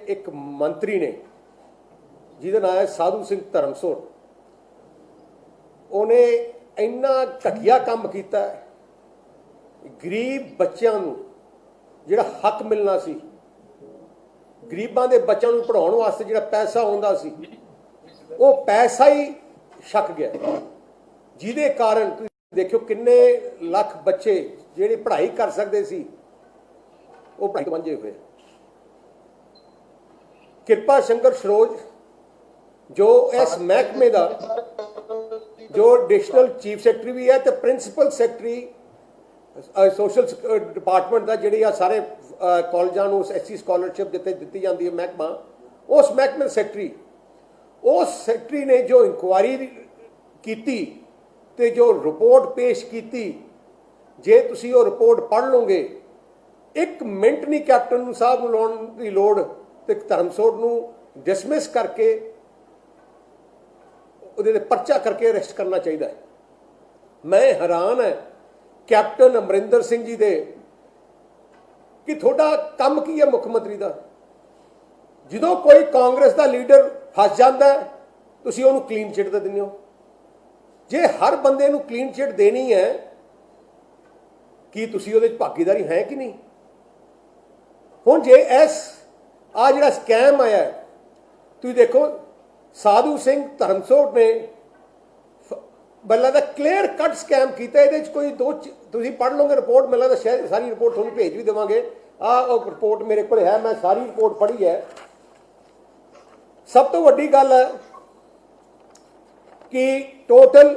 एक मंत्री ने जिहदा नाम है साधु सिंह धर्मसोत, उन्हें इन्ना घटिया काम किया, गरीब बच्चों नूं जिहड़ा हक मिलना सी, गरीबां दे बच्चों नूं पढ़ाउण वास्ते जिहड़ा पैसा आउंदा सी, वो पैसा ही छक गया, जिहदे कारण देखियो किन्ने लख बच्चे जिहड़े पढ़ाई कर सकते सी वो पढ़ाई तो वांझे हुए। कृपा शंकर सरोज जो इस महकमे का जो एडिशनल चीफ सैकटरी भी है तो प्रिंसीपल सैकटरी सोशल डिपार्टमेंट का जिहड़े आ सारे कॉलेजां नूं SC स्कॉलरशिप जिथे दी जाती है महकमा, उस महकमे सैकटरी, उस सैकटरी ने जो इंक्वायरी की ते जो रिपोर्ट पेश की, जे तुसी वो रिपोर्ट पढ़ लोगे, एक मिनट नहीं कैप्टन साहब नूं लाउण दी लोड़ ते धर्मसोत नूं डिसमिस करके उहदे परचा करके अरेस्ट करना चाहिए। मैं हैरान है कैप्टन अमरिंदर सिंह जी दे कि थोड़ा काम की है मुख्यमंत्री का, जो कोई कांग्रेस का लीडर फस जाता है तुसीं उहनूं क्लीन चिट दे दिंदे हो। जे हर बंदे नूं क्लीन चिट देनी है कि तुसीं उहदे च भागीदारी है कि नहीं। हुण जे इस आ जिहड़ा स्कैम आया है, तुसीं देखो साधु सिंह धर्मसोत ने मतलब क्लीयर कट स्कैम किया, ये कोई दो तुसीं पढ़ लोगे रिपोर्ट, मिलता शायद सारी रिपोर्ट तुहानूं भेज भी देवांगे। रिपोर्ट मेरे को है, मैं सारी रिपोर्ट पढ़ी है। सब तो वड्डी गल है कि टोटल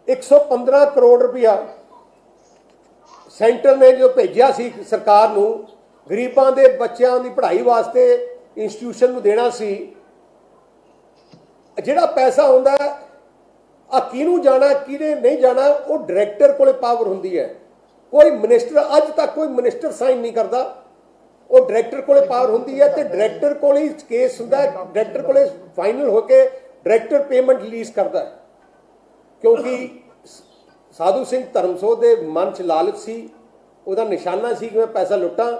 115 करोड़ रुपया सेंटर ने जो भेजा सी सरकार नूं गरीबां दे बच्चों की पढ़ाई वास्ते इंस्टीट्यूशन नूं देना सी, जिहड़ा पैसा आउंदा आ किहनूं जाना किहने नहीं जाना वो डायरैक्टर कोले पावर हुंदी है। कोई मिनिस्टर अज तक कोई मिनिस्टर साइन नहीं करता, वो डायरैक्टर कोले पावर हुंदी है ते डायरैक्टर कोले ही केस हुंदा है, डायरैक्टर कोले फाइनल होके डायरैक्टर पेमेंट रिलीज करता है। क्योंकि साधु सिंह धर्मसोत के मन च लालच सी, उसका निशाना सी कि मैं पैसा लुटा।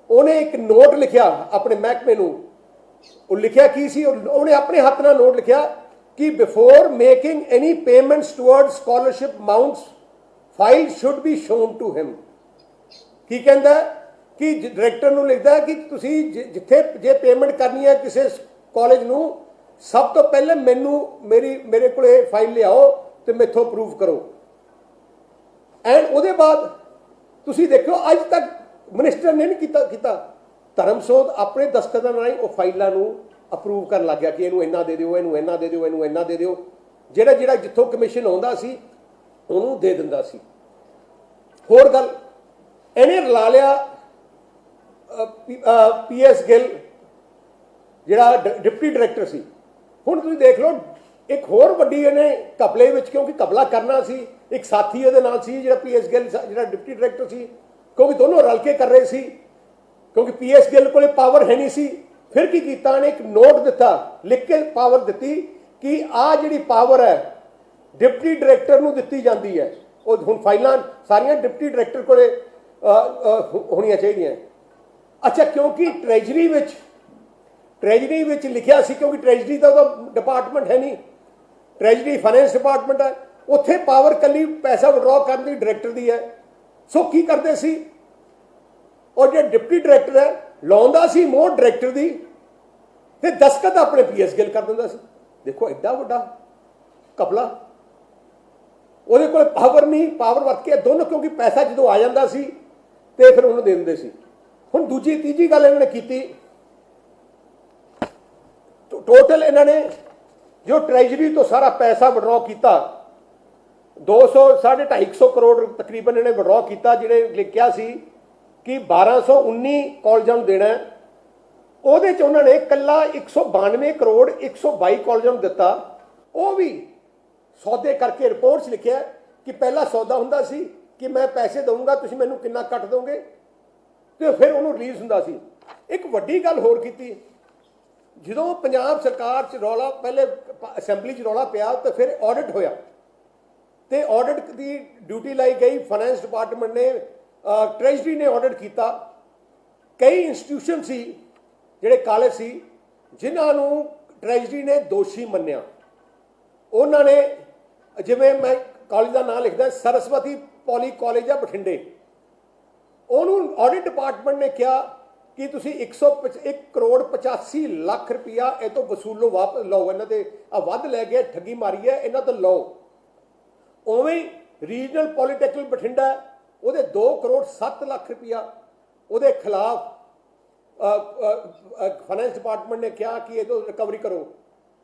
उन्हें एक नोट लिखिया अपने महकमे नूं, वो लिखिया की सी, उन्हें अपने हाथ नाल नोट लिखिया कि before making any payments towards scholarship amounts file should be shown to him. की कहंदा कि डायरैक्टर नूं लिखदा है कि तुसीं जिथे जे पेमेंट करनी है किसी कॉलेज नूं सब तो पहले मैनू मेरे को फाइल लियाओ तो मेथों प्रूव करो। एंड उहदे बाद तुसीं देखो अज तक मिनिस्टर ने नहीं किया। धर्मसोत अपने दस्तखतां नाल ही फाइलों नूं अप्रूव कर लग गया कि इनू इन्ना दे दिओ, इनू इन्ना दे दिओ, इनू इन्ना दे दिओ। जिहड़ा जिहड़ा जिथों कमीशन आउंदा सी उहनूं दे दिंदा सी। होर गल इहने रला लिया PS गिल जिहड़ा डिप्टी डायरैक्टर सी। हुण तुसीं देख लो एक होर वड्डी इहने घपले विच, क्योंकि घपला करना सी, एक साथी उहदे नाल सी जिहड़ा PS गिल जिहड़ा डिप्टी डायरैक्टर सी, क्योंकि दोनों रल के कर रहे सी, क्योंकि PS गिल कोले पावर है नहीं सी। फिर की कीता, उहने एक नोट दिता, लिख के पावर दिती कि आ जिहड़ी पावर है डिप्टी डायरैक्टर नूं दित्ती जांदी है। ਉਹ ਹੁਣ फाइलां सारियां डिप्टी डायरैक्टर कोले होणियां चाहिए। अच्छा, क्योंकि ट्रैजरी विच लिखिया सी, क्योंकि ट्रैजरी का डिपार्टमेंट है नहीं, ट्रैजरी फाइनेंस डिपार्टमेंट है, उत्थे पावर कली पैसा विड्रॉ करने की डायरैक्टर की है। सो की करते सी, और जो डिप्टी डायरैक्टर है लाउंदा सी मोहर डायरैक्टर की, ते दस्तखत अपने PS गिल कर दिंदा सी। देखो एडा वड्डा घपला, ਉਹਦੇ ਕੋਲ पावर नहीं, पावर वरत के दोनों, क्योंकि पैसा जो आ जाता सी ते फिर उन्होंने दे दिंदे सी। हुण दूजी तीजी गल इन्होंने की, टोटल इन्होंने जो ट्रैजरी तो सारा पैसा विड्रॉ किया 200-250 करोड़ तकरीबन इन्हें विड्रॉ किया, जिहड़े लिखिया सी कि 1219 कॉलेजां नूं देना है, ਉਹਦੇ ਚ ਉਹਨਾਂ ਨੇ ਕੱਲਾ 192 करोड़ 122 कॉलेजां नूं दिता। ਉਹ भी सौदे करके रिपोर्ट च लिखिया कि पहला सौदा हुंदा सी कि मैं पैसे दूंगा, तुसीं मैनूं किन्ना कट दोगे, तो फिर उन्होंने रिलीज हुंदा सी। एक वड्डी गल होर कीती, जदों पंजाब सरकार च रौला पहले असैंबली च रौला पिया तो फिर ऑडिट होया, तो ऑडिट की ड्यूटी लाई गई, फाइनेंस डिपार्टमेंट ने ट्रैजरी ने ऑडिट किया। कई इंस्टीट्यूशन सी ਜਿਹੜੇ ਕਾਲਜ ਸੀ ਜਿਨ੍ਹਾਂ ਨੂੰ ਟ੍ਰੈਜਰੀ ਨੇ ਦੋਸ਼ੀ ਮੰਨਿਆ, ਉਹਨਾਂ ਨੇ, ਜਿਵੇਂ ਮੈਂ ਕਾਲਜ ਦਾ ਨਾਮ ਲਿਖਦਾ ਸਰਸਵਤੀ ਪੋਲੀ ਕਾਲਜ ਆ ਬਠਿੰਡੇ, ਉਹਨੂੰ ਆਡਿਟ ਡਿਪਾਰਟਮੈਂਟ ਨੇ ਕਿਹਾ ਕਿ ਤੁਸੀਂ 1 ਕਰੋੜ 85 ਲੱਖ ਰੁਪਇਆ ਇਹ ਤੋਂ ਵਸੂਲੋ, ਵਾਪਸ ਲਓ, ਇਹਨਾਂ ਦੇ ਆ ਵੱਧ ਲੈ ਗਏ, ਠੱਗੀ ਮਾਰੀ ਹੈ, ਇਹਨਾਂ ਤੋਂ ਲਓ। ਉਵੇਂ ਰੀਜਨਲ ਪੋਲੀਟੈਕਨਿਕ ਬਠਿੰਡਾ, ਉਹਦੇ 2 ਕਰੋੜ 7 ਲੱਖ ਰੁਪਇਆ ਉਹਦੇ ਖਿਲਾਫ ਫਾਈਨੈਂਸ ਡਿਪਾਰਟਮੈਂਟ ਨੇ ਕਿਹਾ ਕਿ ਇਹ ਤੋਂ ਰਿਕਵਰੀ ਕਰੋ।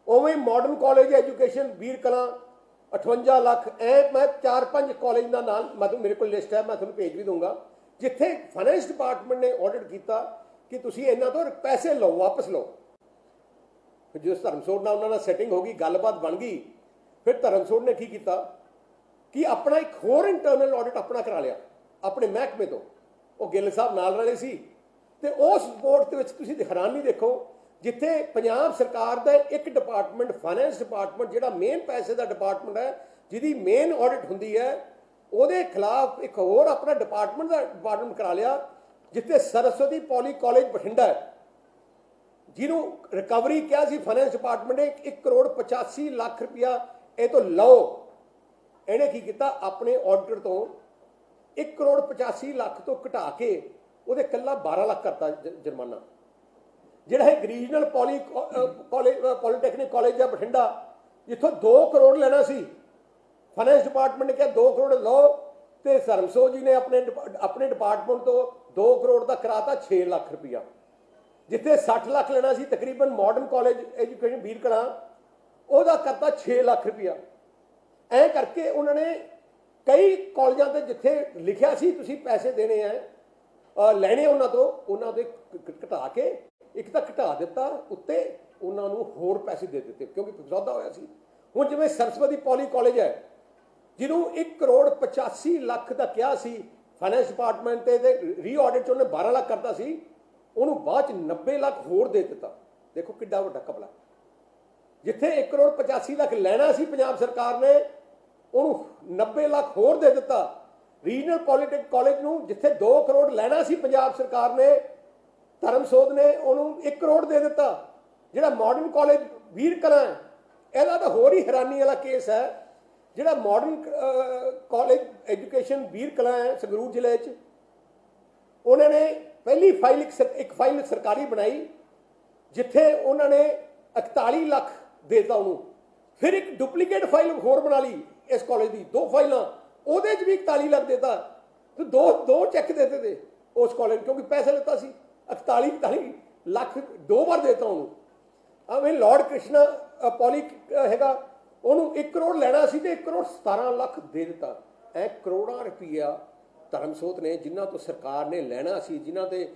ਉਵੇਂ ਮਾਡਰਨ ਕਾਲਜ ਐਜੂਕੇਸ਼ਨ ਵੀਰ ਕਲਾਂ 58 ਲੱਖ। ਮੈਂ 4-5 ਕਾਲਜ ਦਾ ਨਾਮ ਮੇਰੇ ਕੋਲ ਲਿਸਟ ਹੈ, ਮੈਂ ਤੁਹਾਨੂੰ ਭੇਜ ਵੀ ਦੂੰਗਾ, ਜਿੱਥੇ ਫਾਈਨੈਂਸ ਡਿਪਾਰਟਮੈਂਟ ਨੇ ਆਡਿਟ ਕੀਤਾ ਕਿ ਤੁਸੀਂ ਇਹਨਾਂ ਤੋਂ ਪੈਸੇ ਲਓ, ਵਾਪਸ ਲਓ। ਜਿਸ ਧਰਮਸੋਤ ਨਾਲ ਉਹਨਾਂ ਨਾਲ ਸੈਟਿੰਗ ਹੋ ਗਈ, ਗੱਲਬਾਤ ਬਣ ਗਈ, ਫਿਰ ਧਰਮਸੋਤ ਨੇ ਕੀ ਕੀਤਾ ਕਿ ਆਪਣਾ ਇੱਕ ਹੋਰ ਇੰਟਰਨਲ ਆਡਿਟ ਆਪਣਾ ਕਰਾ ਲਿਆ ਆਪਣੇ ਮਹਿਕਮੇ ਤੋਂ। ਉਹ ਗਿੱਲ ਸਾਹਿਬ ਨਾਲ ਰਲੇ ਸੀ, ਤੇ ਉਸ ਰਿਪੋਰਟ ਦੇ ਵਿੱਚ ਤੁਸੀਂ ਹੈਰਾਨੀ ਦੇਖੋ, ਜਿੱਥੇ ਪੰਜਾਬ ਸਰਕਾਰ ਦਾ ਇੱਕ ਡਿਪਾਰਟਮੈਂਟ ਫਾਈਨੈਂਸ ਡਿਪਾਰਟਮੈਂਟ, ਜਿਹੜਾ ਮੇਨ ਪੈਸੇ ਦਾ ਡਿਪਾਰਟਮੈਂਟ ਹੈ, ਜਿਹਦੀ ਮੇਨ ਆਡਿਟ ਹੁੰਦੀ ਹੈ, ਉਹਦੇ ਖਿਲਾਫ ਇੱਕ ਹੋਰ ਆਪਣਾ ਡਿਪਾਰਟਮੈਂਟ ਕਰਾ ਲਿਆ, ਜਿੱਥੇ ਸਰਸਵਤੀ ਪੋਲੀ ਕਾਲਜ ਬਠਿੰਡਾ ਹੈ, ਜਿਹਨੂੰ ਰਿਕਵਰੀ ਕਿਹਾ ਸੀ ਫਾਈਨੈਂਸ ਡਿਪਾਰਟਮੈਂਟ ਨੇ 1 ਕਰੋੜ 85 ਲੱਖ ਰੁਪਇਆ ਇਹ ਤੋਂ ਲਓ। ਇਹਨੇ ਕੀ ਕੀਤਾ, ਆਪਣੇ ਆਡਿਟਰ ਤੋਂ 1 ਕਰੋੜ 85 ਲੱਖ ਤੋਂ ਘਟਾ ਕੇ ਉਹਦੇ ਕੱਲਾ 12 ਲੱਖ ਕਰਤਾ ਜੁਰਮਾਨਾ। ਜਿਹੜਾ ਹੈ ਰੀਜਨਲ ਪੋਲੀਟੈਕਨਿਕ ਕਾਲਜ ਆ ਬਠਿੰਡਾ, ਜਿੱਥੋਂ 2 ਕਰੋੜ ਲੈਣਾ ਸੀ, ਫਾਈਨੈਂਸ ਡਿਪਾਰਟਮੈਂਟ ਨੇ ਕਿਹਾ 2 ਕਰੋੜ ਲਓ, ਤੇ ਧਰਮਸੋਤ ਜੀ ਨੇ ਆਪਣੇ ਡਿਪਾਰਟਮੈਂਟ ਤੋਂ 2 ਕਰੋੜ ਦਾ ਕਰਾਤਾ 6 ਲੱਖ ਰੁਪਇਆ। ਜਿੱਥੇ 60 ਲੱਖ ਲੈਣਾ ਸੀ ਤਕਰੀਬਨ ਮਾਡਰਨ ਕਾਲਜ ਐਜੂਕੇਸ਼ਨ ਵੀਰ ਕਲਾਂ, ਉਹਦਾ ਕਰਤਾ 6 ਲੱਖ ਰੁਪਇਆ। ਐਂ ਕਰਕੇ ਉਹਨਾਂ ਨੇ ਕਈ ਕਾਲਜਾਂ ਤੇ ਜਿੱਥੇ ਲਿਖਿਆ ਸੀ ਤੁਸੀਂ ਪੈਸੇ ਦੇਣੇ ਆ, ਲੈਣੇ ਉਹਨਾਂ ਦੇ ਘਟਾ ਕੇ, ਇੱਕ ਤਾਂ ਘਟਾ ਦਿੱਤਾ, ਉੱਤੇ ਉਹਨਾਂ ਨੂੰ ਹੋਰ ਪੈਸੇ ਦੇ ਦਿੱਤੇ, ਕਿਉਂਕਿ ਸੌਦਾ ਹੋਇਆ ਸੀ। ਹੁਣ ਜਿਵੇਂ ਸਰਸਵਤੀ ਪੋਲੀ ਕਾਲਜ ਹੈ, ਜਿਹਨੂੰ 1 ਕਰੋੜ 85 ਲੱਖ ਦਾ ਕਿਹਾ ਸੀ ਫਾਈਨੈਂਸ ਡਿਪਾਰਟਮੈਂਟ ਤੇ ਰੀ ਆਡਿਟ 'ਚ ਉਹਨੇ 12 ਲੱਖ ਕਰਤਾ ਸੀ, ਉਹਨੂੰ ਬਾਅਦ 'ਚ 90 ਲੱਖ ਹੋਰ ਦੇ ਦਿੱਤਾ। ਦੇਖੋ ਕਿੱਡਾ ਵੱਡਾ ਘਪਲਾ। ਜਿੱਥੇ 1 ਕਰੋੜ 85 ਲੱਖ ਲੈਣਾ ਸੀ ਪੰਜਾਬ ਸਰਕਾਰ ਨੇ, ਉਹਨੂੰ 90 ਲੱਖ ਹੋਰ ਦੇ ਦਿੱਤਾ। ਰੀਜਨਲ ਪੋਲੀਟੈਕਨਿਕ ਕਾਲਜ ਨੂੰ ਜਿੱਥੇ 2 ਕਰੋੜ ਲੈਣਾ ਸੀ ਪੰਜਾਬ ਸਰਕਾਰ ਨੇ, ਧਰਮਸੋਤ ਨੇ ਉਹਨੂੰ 1 ਕਰੋੜ ਦੇ ਦਿੱਤਾ। ਜਿਹੜਾ ਮਾਡਰਨ ਕਾਲਜ ਵੀਰ ਕਲਾਂ, ਇਹਦਾ ਤਾਂ ਹੋਰ ਹੀ ਹੈਰਾਨੀ ਵਾਲਾ ਕੇਸ ਹੈ। ਜਿਹੜਾ ਮਾਡਰਨ ਕਾਲਜ ਐਜੂਕੇਸ਼ਨ ਵੀਰ ਕਲਾਂ ਹੈ ਸੰਗਰੂਰ ਜ਼ਿਲ੍ਹੇ 'ਚ, ਉਹਨਾਂ ਨੇ ਪਹਿਲੀ ਇੱਕ ਫਾਈਲ ਸਰਕਾਰੀ ਬਣਾਈ, ਜਿੱਥੇ ਉਹਨਾਂ ਨੇ 41 ਲੱਖ ਦੇਤਾ ਉਹਨੂੰ। ਫਿਰ ਇੱਕ ਡੁਪਲੀਕੇਟ ਫਾਈਲ ਹੋਰ ਬਣਾ ਲਈ ਇਸ ਕਾਲਜ ਦੀ, 2 ਫਾਈਲਾਂ, ਉਹਦੇ 'ਚ ਵੀ 41 ਲੱਖ ਦੇਤਾ। ਤੇ ਦੋ ਚੈੱਕ ਦੇ ਦਿੱਤੇ ਉਸ ਕਾਲਜ, ਕਿਉਂਕਿ ਪੈਸੇ ਲਿੱਤਾ ਸੀ। 41 ਲੱਖ 2 ਵਾਰ ਦੇਤਾ ਉਹਨੂੰ। ਐਵੇਂ ਲਾਰਡ ਕ੍ਰਿਸ਼ਨਾ ਪੋਲੀ ਹੈਗਾ, ਉਹਨੂੰ 1 ਕਰੋੜ ਲੈਣਾ ਸੀ ਤੇ 1 ਕਰੋੜ 17 ਲੱਖ ਦੇ ਦਿੱਤਾ। ਇਹ ਕਰੋੜਾਂ ਰੁਪਈਆ ਧਰਮਸੋਤ ਨੇ, ਜਿਨ੍ਹਾਂ ਤੋਂ ਸਰਕਾਰ ਨੇ ਲੈਣਾ ਸੀ, ਜਿਨ੍ਹਾਂ ਤੇ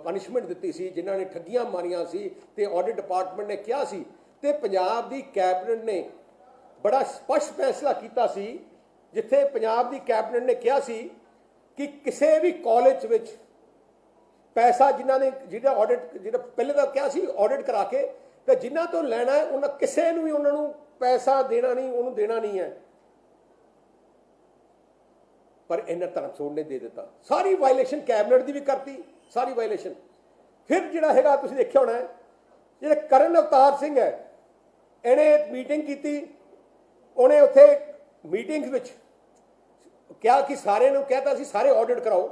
ਪਨਿਸ਼ਮੈਂਟ ਦਿੱਤੀ ਸੀ, ਜਿਨ੍ਹਾਂ ਨੇ ਠੱਗੀਆਂ ਮਾਰੀਆਂ ਸੀ, ਤੇ ਆਡਿਟ ਡਿਪਾਰਟਮੈਂਟ ਨੇ ਕਿਹਾ ਸੀ, ਤੇ ਪੰਜਾਬ ਦੀ ਕੈਬਨਿਟ ਨੇ ਬੜਾ ਸਪਸ਼ਟ ਫੈਸਲਾ ਕੀਤਾ ਸੀ, ਜਿੱਥੇ ਪੰਜਾਬ ਦੀ ਕੈਬਨਿਟ ਨੇ ਕਿਹਾ ਸੀ ਕਿ ਕਿਸੇ ਵੀ ਕਾਲਜ ਵਿੱਚ ਪੈਸਾ ਜਿਹੜਾ ਪਹਿਲੇ ਤਾਂ ਕਿਹਾ ਸੀ ਆਡਿਟ ਕਰਾ ਕੇ, ਤੇ ਜਿਨ੍ਹਾਂ ਤੋਂ ਲੈਣਾ ਹੈ ਉਹਨਾਂ ਕਿਸੇ ਨੂੰ ਵੀ ਉਹਨਾਂ ਨੂੰ ਪੈਸਾ ਦੇਣਾ ਨਹੀਂ, ਉਹਨੂੰ ਦੇਣਾ ਨਹੀਂ ਹੈ। ਪਰ ਇਹਨਾਂ ਧਰਮਸੋਤ ਨੇ ਦੇ ਦਿੱਤਾ। ਸਾਰੀ ਵਾਇਲੇਸ਼ਨ ਕੈਬਨਿਟ ਦੀ ਵੀ ਕਰਤੀ, ਸਾਰੀ ਵਾਇਲੇਸ਼ਨ। ਫਿਰ ਜਿਹੜਾ ਹੈਗਾ ਤੁਸੀਂ ਦੇਖਿਆ ਹੋਣਾ, ਜਿਹੜਾ ਕਰਨ ਅਵਤਾਰ ਸਿੰਘ ਹੈ, ਇਹਨੇ ਮੀਟਿੰਗ ਕੀਤੀ। ਉਹਨੇ ਉੱਥੇ ਮੀਟਿੰਗ ਵਿੱਚ ਕਿਹਾ ਕਿ ਸਾਰਿਆਂ ਨੂੰ ਕਹਿਤਾ ਸੀ ਸਾਰੇ ਆਡਿਟ ਕਰਾਓ।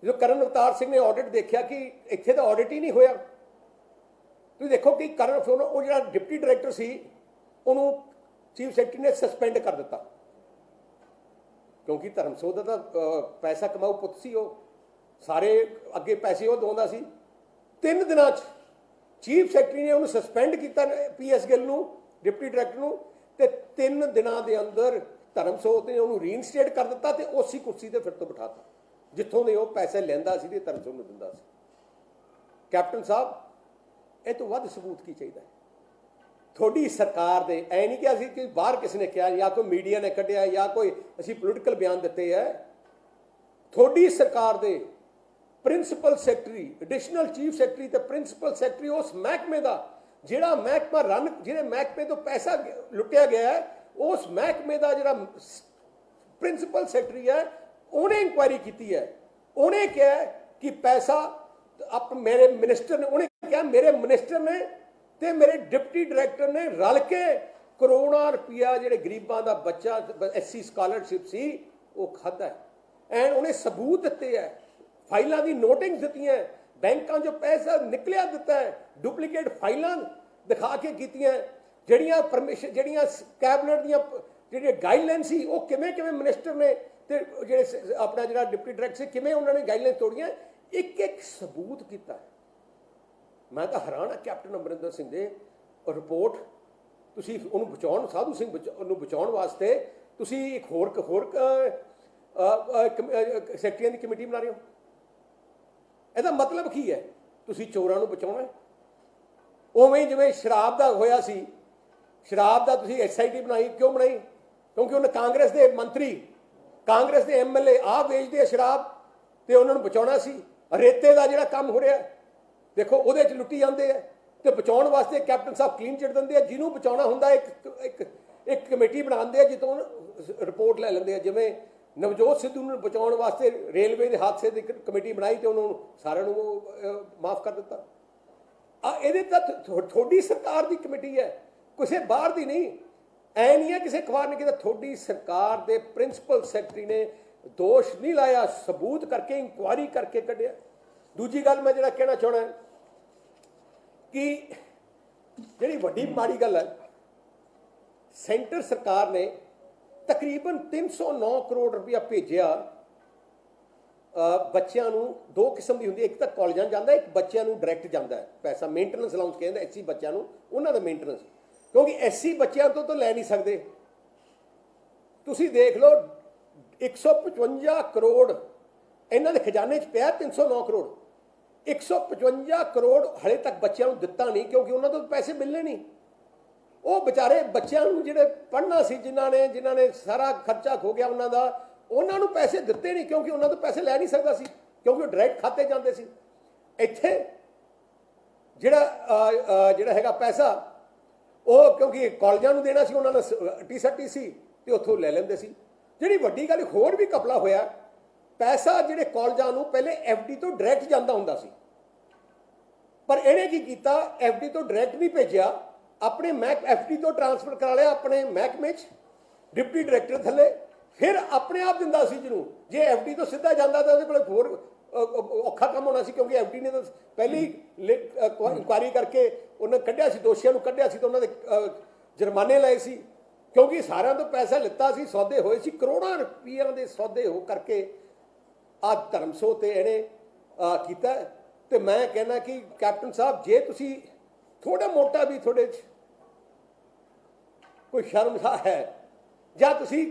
ਜਦੋਂ ਕਰਨ ਅਵਤਾਰ ਸਿੰਘ ਨੇ ਆਡਿਟ ਦੇਖਿਆ ਕਿ ਇੱਥੇ ਤਾਂ ਆਡਿਟ ਹੀ ਨਹੀਂ ਹੋਇਆ। ਤੁਸੀਂ ਦੇਖੋ ਕਿ ਉਹ ਜਿਹੜਾ ਡਿਪਟੀ ਡਾਇਰੈਕਟਰ ਸੀ, ਉਹਨੂੰ ਚੀਫ ਸੈਕਟਰੀ ਨੇ ਸਸਪੈਂਡ ਕਰ ਦਿੱਤਾ, ਕਿਉਂਕਿ ਧਰਮਸੋਤ ਦਾ ਤਾਂ ਪੈਸਾ ਕਮਾਊ ਪੁੱਤ ਸੀ। ਉਹ ਸਾਰੇ ਅੱਗੇ ਪੈਸੇ ਉਹ ਦਵਾਉਂਦਾ ਸੀ। 3 ਦਿਨਾਂ 'ਚ ਚੀਫ ਸੈਕਟਰੀ ਨੇ ਉਹਨੂੰ ਸਸਪੈਂਡ ਕੀਤਾ, PS ਗਿੱਲ ਨੂੰ, ਡਿਪਟੀ ਡਾਇਰੈਕਟਰ ਨੂੰ, ਤੇ 3 ਦਿਨਾਂ ਦੇ ਅੰਦਰ ਧਰਮਸੋਤ ਨੇ ਉਹਨੂੰ ਰੀਇਨਸਟੇਟ ਕਰ ਦਿੱਤਾ ਤੇ ਉਸੇ ਕੁਰਸੀ ਤੇ ਫਿਰ ਤੋਂ ਬਿਠਾਤਾ, ਜਿੱਥੋਂ ਦੇ ਉਹ ਪੈਸੇ ਲੈਂਦਾ ਸੀ ਤੇ ਧਰਮਸੋਤ ਨੂੰ ਦਿੰਦਾ ਸੀ। ਕੈਪਟਨ ਸਾਹਿਬ, ਇਹ ਤੋਂ ਵੱਧ ਸਬੂਤ ਕੀ ਚਾਹੀਦਾ? ਤੁਹਾਡੀ ਸਰਕਾਰ ਦੇ ਐ ਨਹੀਂ ਕਿਹਾ ਸੀ ਕਿ ਬਾਹਰ ਕਿਸੇ ਨੇ ਕਿਹਾ, ਜਾਂ ਕੋਈ ਮੀਡੀਆ ਨੇ ਕੱਢਿਆ, ਜਾਂ ਕੋਈ ਅਸੀਂ ਪੋਲੀਟੀਕਲ ਬਿਆਨ ਦਿੱਤੇ ਹੈ। ਤੁਹਾਡੀ ਸਰਕਾਰ ਦੇ principal secretary, additional chief secretary ਤੇ ਪ੍ਰਿੰਸੀਪਲ ਸੈਕਟਰੀ ਉਸ ਮਹਿਕਮੇ ਦਾ, ਜਿਹੜਾ ਮਹਿਕਮਾ ਜਿਹੜੇ ਮਹਿਕਮੇ ਤੋਂ ਪੈਸਾ ਲੁੱਟਿਆ ਗਿਆ ਹੈ, ਉਸ ਮਹਿਕਮੇ ਦਾ ਜਿਹੜਾ ਪ੍ਰਿੰਸੀਪਲ ਸੈਕਟਰੀ ਹੈ, ਉਹਨੇ ਇਨਕੁਆਇਰੀ ਕੀਤੀ ਹੈ। ਉਹਨੇ ਕਿਹਾ ਕਿ ਪੈਸਾ मेरे मिनिस्टर ने, उन्हें क्या मेरे मिनिस्टर ने ते मेरे डिप्टी डायरैक्टर ने रल के करोड़ां रुपया ਜਿਹੜੇ ਗਰੀਬਾਂ ਦਾ ਬੱਚਾ SC ਸਕਾਲਰਸ਼ਿਪ ਸੀ ਉਹ ਖਾਧਾ ਐਂਡ ਉਹਨੇ ਸਬੂਤ ਦਿੱਤੇ ਹੈ, ਫਾਈਲਾਂ ਦੀ ਨੋਟਿੰਗਸ ਦਿੱਤੀਆਂ, ਬੈਂਕਾਂ 'ਚੋਂ ਪੈਸਾ ਨਿਕਲਿਆ ਦਿੱਤਾ ਹੈ, ਡੁਪਲੀਕੇਟ ਫਾਈਲਾਂ ਦਿਖਾ ਕੇ ਕੀਤੀਆਂ, ਜਿਹੜੀਆਂ ਪਰਮਿਸ਼ਨ ਜਿਹੜੀਆਂ ਕੈਬਨਿਟ ਦੀਆਂ ਜਿਹੜੀਆਂ ਗਾਈਡਲਾਈਨ ਸੀ ਉਹ ਕਿਵੇਂ ਕਿਵੇਂ ਮਿਨਿਸਟਰ ਨੇ ਤੇ ਜਿਹੜੇ ਆਪਣਾ ਜਿਹੜਾ ਡਿਪਟੀ ਡਾਇਰੈਕਟਰ ਸੀ ਕਿਵੇਂ ਉਹਨਾਂ ਨੇ ਗਾਈਡਲਾਈਨ ਤੋੜੀਆਂ, ਇੱਕ ਇੱਕ ਸਬੂਤ ਕੀਤਾ। ਮੈਂ ਤਾਂ ਹੈਰਾਨ ਹਾਂ ਕੈਪਟਨ ਅਮਰਿੰਦਰ ਸਿੰਘ ਦੇ ਰਿਪੋਰਟ। ਤੁਸੀਂ ਉਹਨੂੰ ਬਚਾਉਣ, ਸਾਧੂ ਸਿੰਘ ਨੂੰ ਬਚਾਉਣ ਵਾਸਤੇ ਤੁਸੀਂ ਇੱਕ ਹੋਰ ਸੈਕਟਰੀਆਂ ਦੀ ਕਮੇਟੀ ਬਣਾ ਰਹੇ ਹੋ। ਇਹਦਾ ਮਤਲਬ ਕੀ ਹੈ? ਤੁਸੀਂ ਚੋਰਾਂ ਨੂੰ ਬਚਾਉਣਾ। ਉਵੇਂ ਜਿਵੇਂ ਸ਼ਰਾਬ ਦਾ ਹੋਇਆ ਸੀ, ਸ਼ਰਾਬ ਦਾ ਤੁਸੀਂ SIT ਬਣਾਈ, ਕਿਉਂ ਬਣਾਈ? ਕਿਉਂਕਿ ਉਹਨੇ ਕਾਂਗਰਸ ਦੇ ਮੰਤਰੀ, ਕਾਂਗਰਸ ਦੇ MLA ਆਹ ਵੇਚਦੇ ਆ ਸ਼ਰਾਬ ਤੇ ਉਹਨਾਂ ਨੂੰ ਬਚਾਉਣਾ ਸੀ। ਰੇਤੇ ਦਾ ਜਿਹੜਾ ਕੰਮ ਹੋ ਰਿਹਾ ਦੇਖੋ ਉਹਦੇ 'ਚ ਲੁੱਟੀ ਜਾਂਦੇ ਆ ਤੇ ਬਚਾਉਣ ਵਾਸਤੇ ਕੈਪਟਨ ਸਾਹਿਬ ਕਲੀਨ ਚਿੱਟ ਦਿੰਦੇ ਆ। ਜਿਹਨੂੰ ਬਚਾਉਣਾ ਹੁੰਦਾ ਇੱਕ ਕਮੇਟੀ ਬਣਾਉਂਦੇ ਆ ਜਿੱਥੋਂ ਰਿਪੋਰਟ ਲੈ ਲੈਂਦੇ ਆ। ਜਿਵੇਂ ਨਵਜੋਤ ਸਿੱਧੂ ਨੂੰ ਬਚਾਉਣ ਵਾਸਤੇ ਰੇਲਵੇ ਦੇ ਹਾਦਸੇ ਦੀ ਕਮੇਟੀ ਬਣਾਈ ਤੇ ਉਹਨੂੰ ਸਾਰਿਆਂ ਨੂੰ ਮਾਫ ਕਰ ਦਿੱਤਾ। ਇਹਦੇ ਤਾਂ ਤੁਹਾਡੀ ਸਰਕਾਰ ਦੀ ਕਮੇਟੀ ਹੈ, ਕਿਸੇ ਬਾਹਰ ਦੀ ਨਹੀਂ। ਐ ਨਹੀਂ ਹੈ ਕਿਸੇ ਅਖਬਾਰ ਨੇ ਕਿਹਾ, ਤੁਹਾਡੀ ਸਰਕਾਰ ਦੇ ਪ੍ਰਿੰਸੀਪਲ ਸੈਕਟਰੀ ਨੇ ਦੋਸ਼ ਨਹੀਂ ਲਾਇਆ, ਸਬੂਤ ਕਰਕੇ ਇਨਕੁਆਇਰੀ ਕਰਕੇ ਕੱਢਿਆ। ਦੂਜੀ ਗੱਲ ਮੈਂ ਜਿਹੜਾ ਕਹਿਣਾ ਚਾਹਣਾ ਕਿ ਜਿਹੜੀ ਵੱਡੀ ਮਾੜੀ ਗੱਲ ਹੈ, ਸੈਂਟਰ ਸਰਕਾਰ ਨੇ ਤਕਰੀਬਨ 309 ਕਰੋੜ ਰੁਪਇਆ ਭੇਜਿਆ ਬੱਚਿਆਂ ਨੂੰ। ਦੋ ਕਿਸਮ ਦੀ ਹੁੰਦੀ ਹੈ, ਇੱਕ ਤਾਂ ਕਾਲਜਾਂ ਜਾਂਦਾ, ਇੱਕ ਬੱਚਿਆਂ ਨੂੰ ਡਾਇਰੈਕਟ ਜਾਂਦਾ ਹੈ ਪੈਸਾ, ਮੇਨਟੇਨੈਂਸ ਅਲਾਊਂਸ ਕਹਿੰਦਾ SC ਬੱਚਿਆਂ ਨੂੰ, ਉਹਨਾਂ ਦਾ ਮੇਨਟੇਨੈਂਸ, ਕਿਉਂਕਿ SC ਬੱਚਿਆਂ ਤੋਂ ਤਾਂ ਲੈ ਨਹੀਂ ਸਕਦੇ। ਤੁਸੀਂ ਦੇਖ ਲਓ 155 ਕਰੋੜ ਇਹਨਾਂ ਦੇ ਖਜ਼ਾਨੇ 'ਚ ਪਿਆ, 309 ਕਰੋੜ, 155 ਕਰੋੜ ਹਲੇ ਤੱਕ ਬੱਚਿਆਂ ਨੂੰ ਦਿੱਤਾ ਨਹੀਂ, ਕਿਉਂਕਿ ਉਹਨਾਂ ਤੋਂ ਪੈਸੇ ਮਿਲਣੇ ਨਹੀਂ। ਉਹ ਵਿਚਾਰੇ ਬੱਚਿਆਂ ਨੂੰ ਜਿਹੜੇ ਪੜ੍ਹਨਾ ਸੀ, ਜਿਨ੍ਹਾਂ ਨੇ ਸਾਰਾ ਖਰਚਾ ਖੋ ਗਿਆ ਉਹਨਾਂ ਦਾ, ਉਹਨਾਂ ਨੂੰ ਪੈਸੇ ਦਿੱਤੇ ਨਹੀਂ, ਕਿਉਂਕਿ ਉਹਨਾਂ ਤੋਂ ਪੈਸੇ ਲੈ ਨਹੀਂ ਸਕਦਾ ਸੀ, ਕਿਉਂਕਿ ਉਹ ਡਾਇਰੈਕਟ ਖਾਤੇ ਜਾਂਦੇ ਸੀ। ਇੱਥੇ ਜਿਹੜਾ ਹੈਗਾ ਪੈਸਾ ਉਹ ਕਿਉਂਕਿ ਕਾਲਜਾਂ ਨੂੰ ਦੇਣਾ ਸੀ, ਉਹਨਾਂ ਦਾ TST ਸੀ ਤੇ ਉੱਥੋਂ ਲੈ ਲੈਂਦੇ ਸੀ। ਜਿਹੜੀ ਵੱਡੀ ਗੱਲ ਹੋਰ ਵੀ ਘਪਲਾ ਹੋਇਆ, ਪੈਸਾ ਜਿਹੜੇ ਕਾਲਜਾਂ ਨੂੰ ਪਹਿਲੇ FD ਤੋਂ ਡਾਇਰੈਕਟ ਜਾਂਦਾ ਹੁੰਦਾ ਸੀ, ਪਰ ਇਹਨੇ ਕੀ ਕੀਤਾ, FD ਤੋਂ ਡਾਇਰੈਕਟ ਨਹੀਂ ਭੇਜਿਆ, ਆਪਣੇ FD ਤੋਂ ਟ੍ਰਾਂਸਫਰ ਕਰਾ ਲਿਆ ਆਪਣੇ ਮਹਿਕਮੇ 'ਚ ਡਿਪਟੀ ਡਾਇਰੈਕਟਰ ਥੱਲੇ, ਫਿਰ ਆਪਣੇ ਆਪ ਦਿੰਦਾ ਸੀ ਜਿਹਨੂੰ। ਜੇ FD ਤੋਂ ਸਿੱਧਾ ਜਾਂਦਾ ਤਾਂ ਉਹਦੇ ਕੋਲ ਹੋਰ ਔਖਾ ਕੰਮ ਹੋਣਾ ਸੀ, ਕਿਉਂਕਿ FD ਨੇ ਤਾਂ ਪਹਿਲੀ ਇਨਕੁਆਇਰੀ ਕਰਕੇ ਉਹਨੇ ਕੱਢਿਆ ਸੀ, ਦੋਸ਼ੀਆਂ ਨੂੰ ਕੱਢਿਆ ਸੀ, ਤਾਂ ਉਹਨਾਂ ਦੇ ਜੁਰਮਾਨੇ ਲਏ ਸੀ, ਕਿਉਂਕਿ ਸਾਰਿਆਂ ਤੋਂ ਪੈਸਾ ਲਿੱਤਾ ਸੀ, ਸੌਦੇ ਹੋਏ ਸੀ, ਕਰੋੜਾਂ ਰੁਪਈਆਂ ਦੇ ਸੌਦੇ ਹੋ ਕਰਕੇ ਆ ਧਰਮਸੋ ਤੇ ਇਹਨੇ ਕੀਤਾ। ਤੇ ਮੈਂ ਕਹਿੰਦਾ ਕਿ ਕੈਪਟਨ ਸਾਹਿਬ, ਜੇ ਤੁਸੀਂ ਥੋੜਾ ਮੋਟਾ ਵੀ ਤੁਹਾਡੇ 'ਚ ਕੋਈ ਸ਼ਰਮਸਾਰ ਹੈ, ਜਾਂ ਤੁਸੀਂ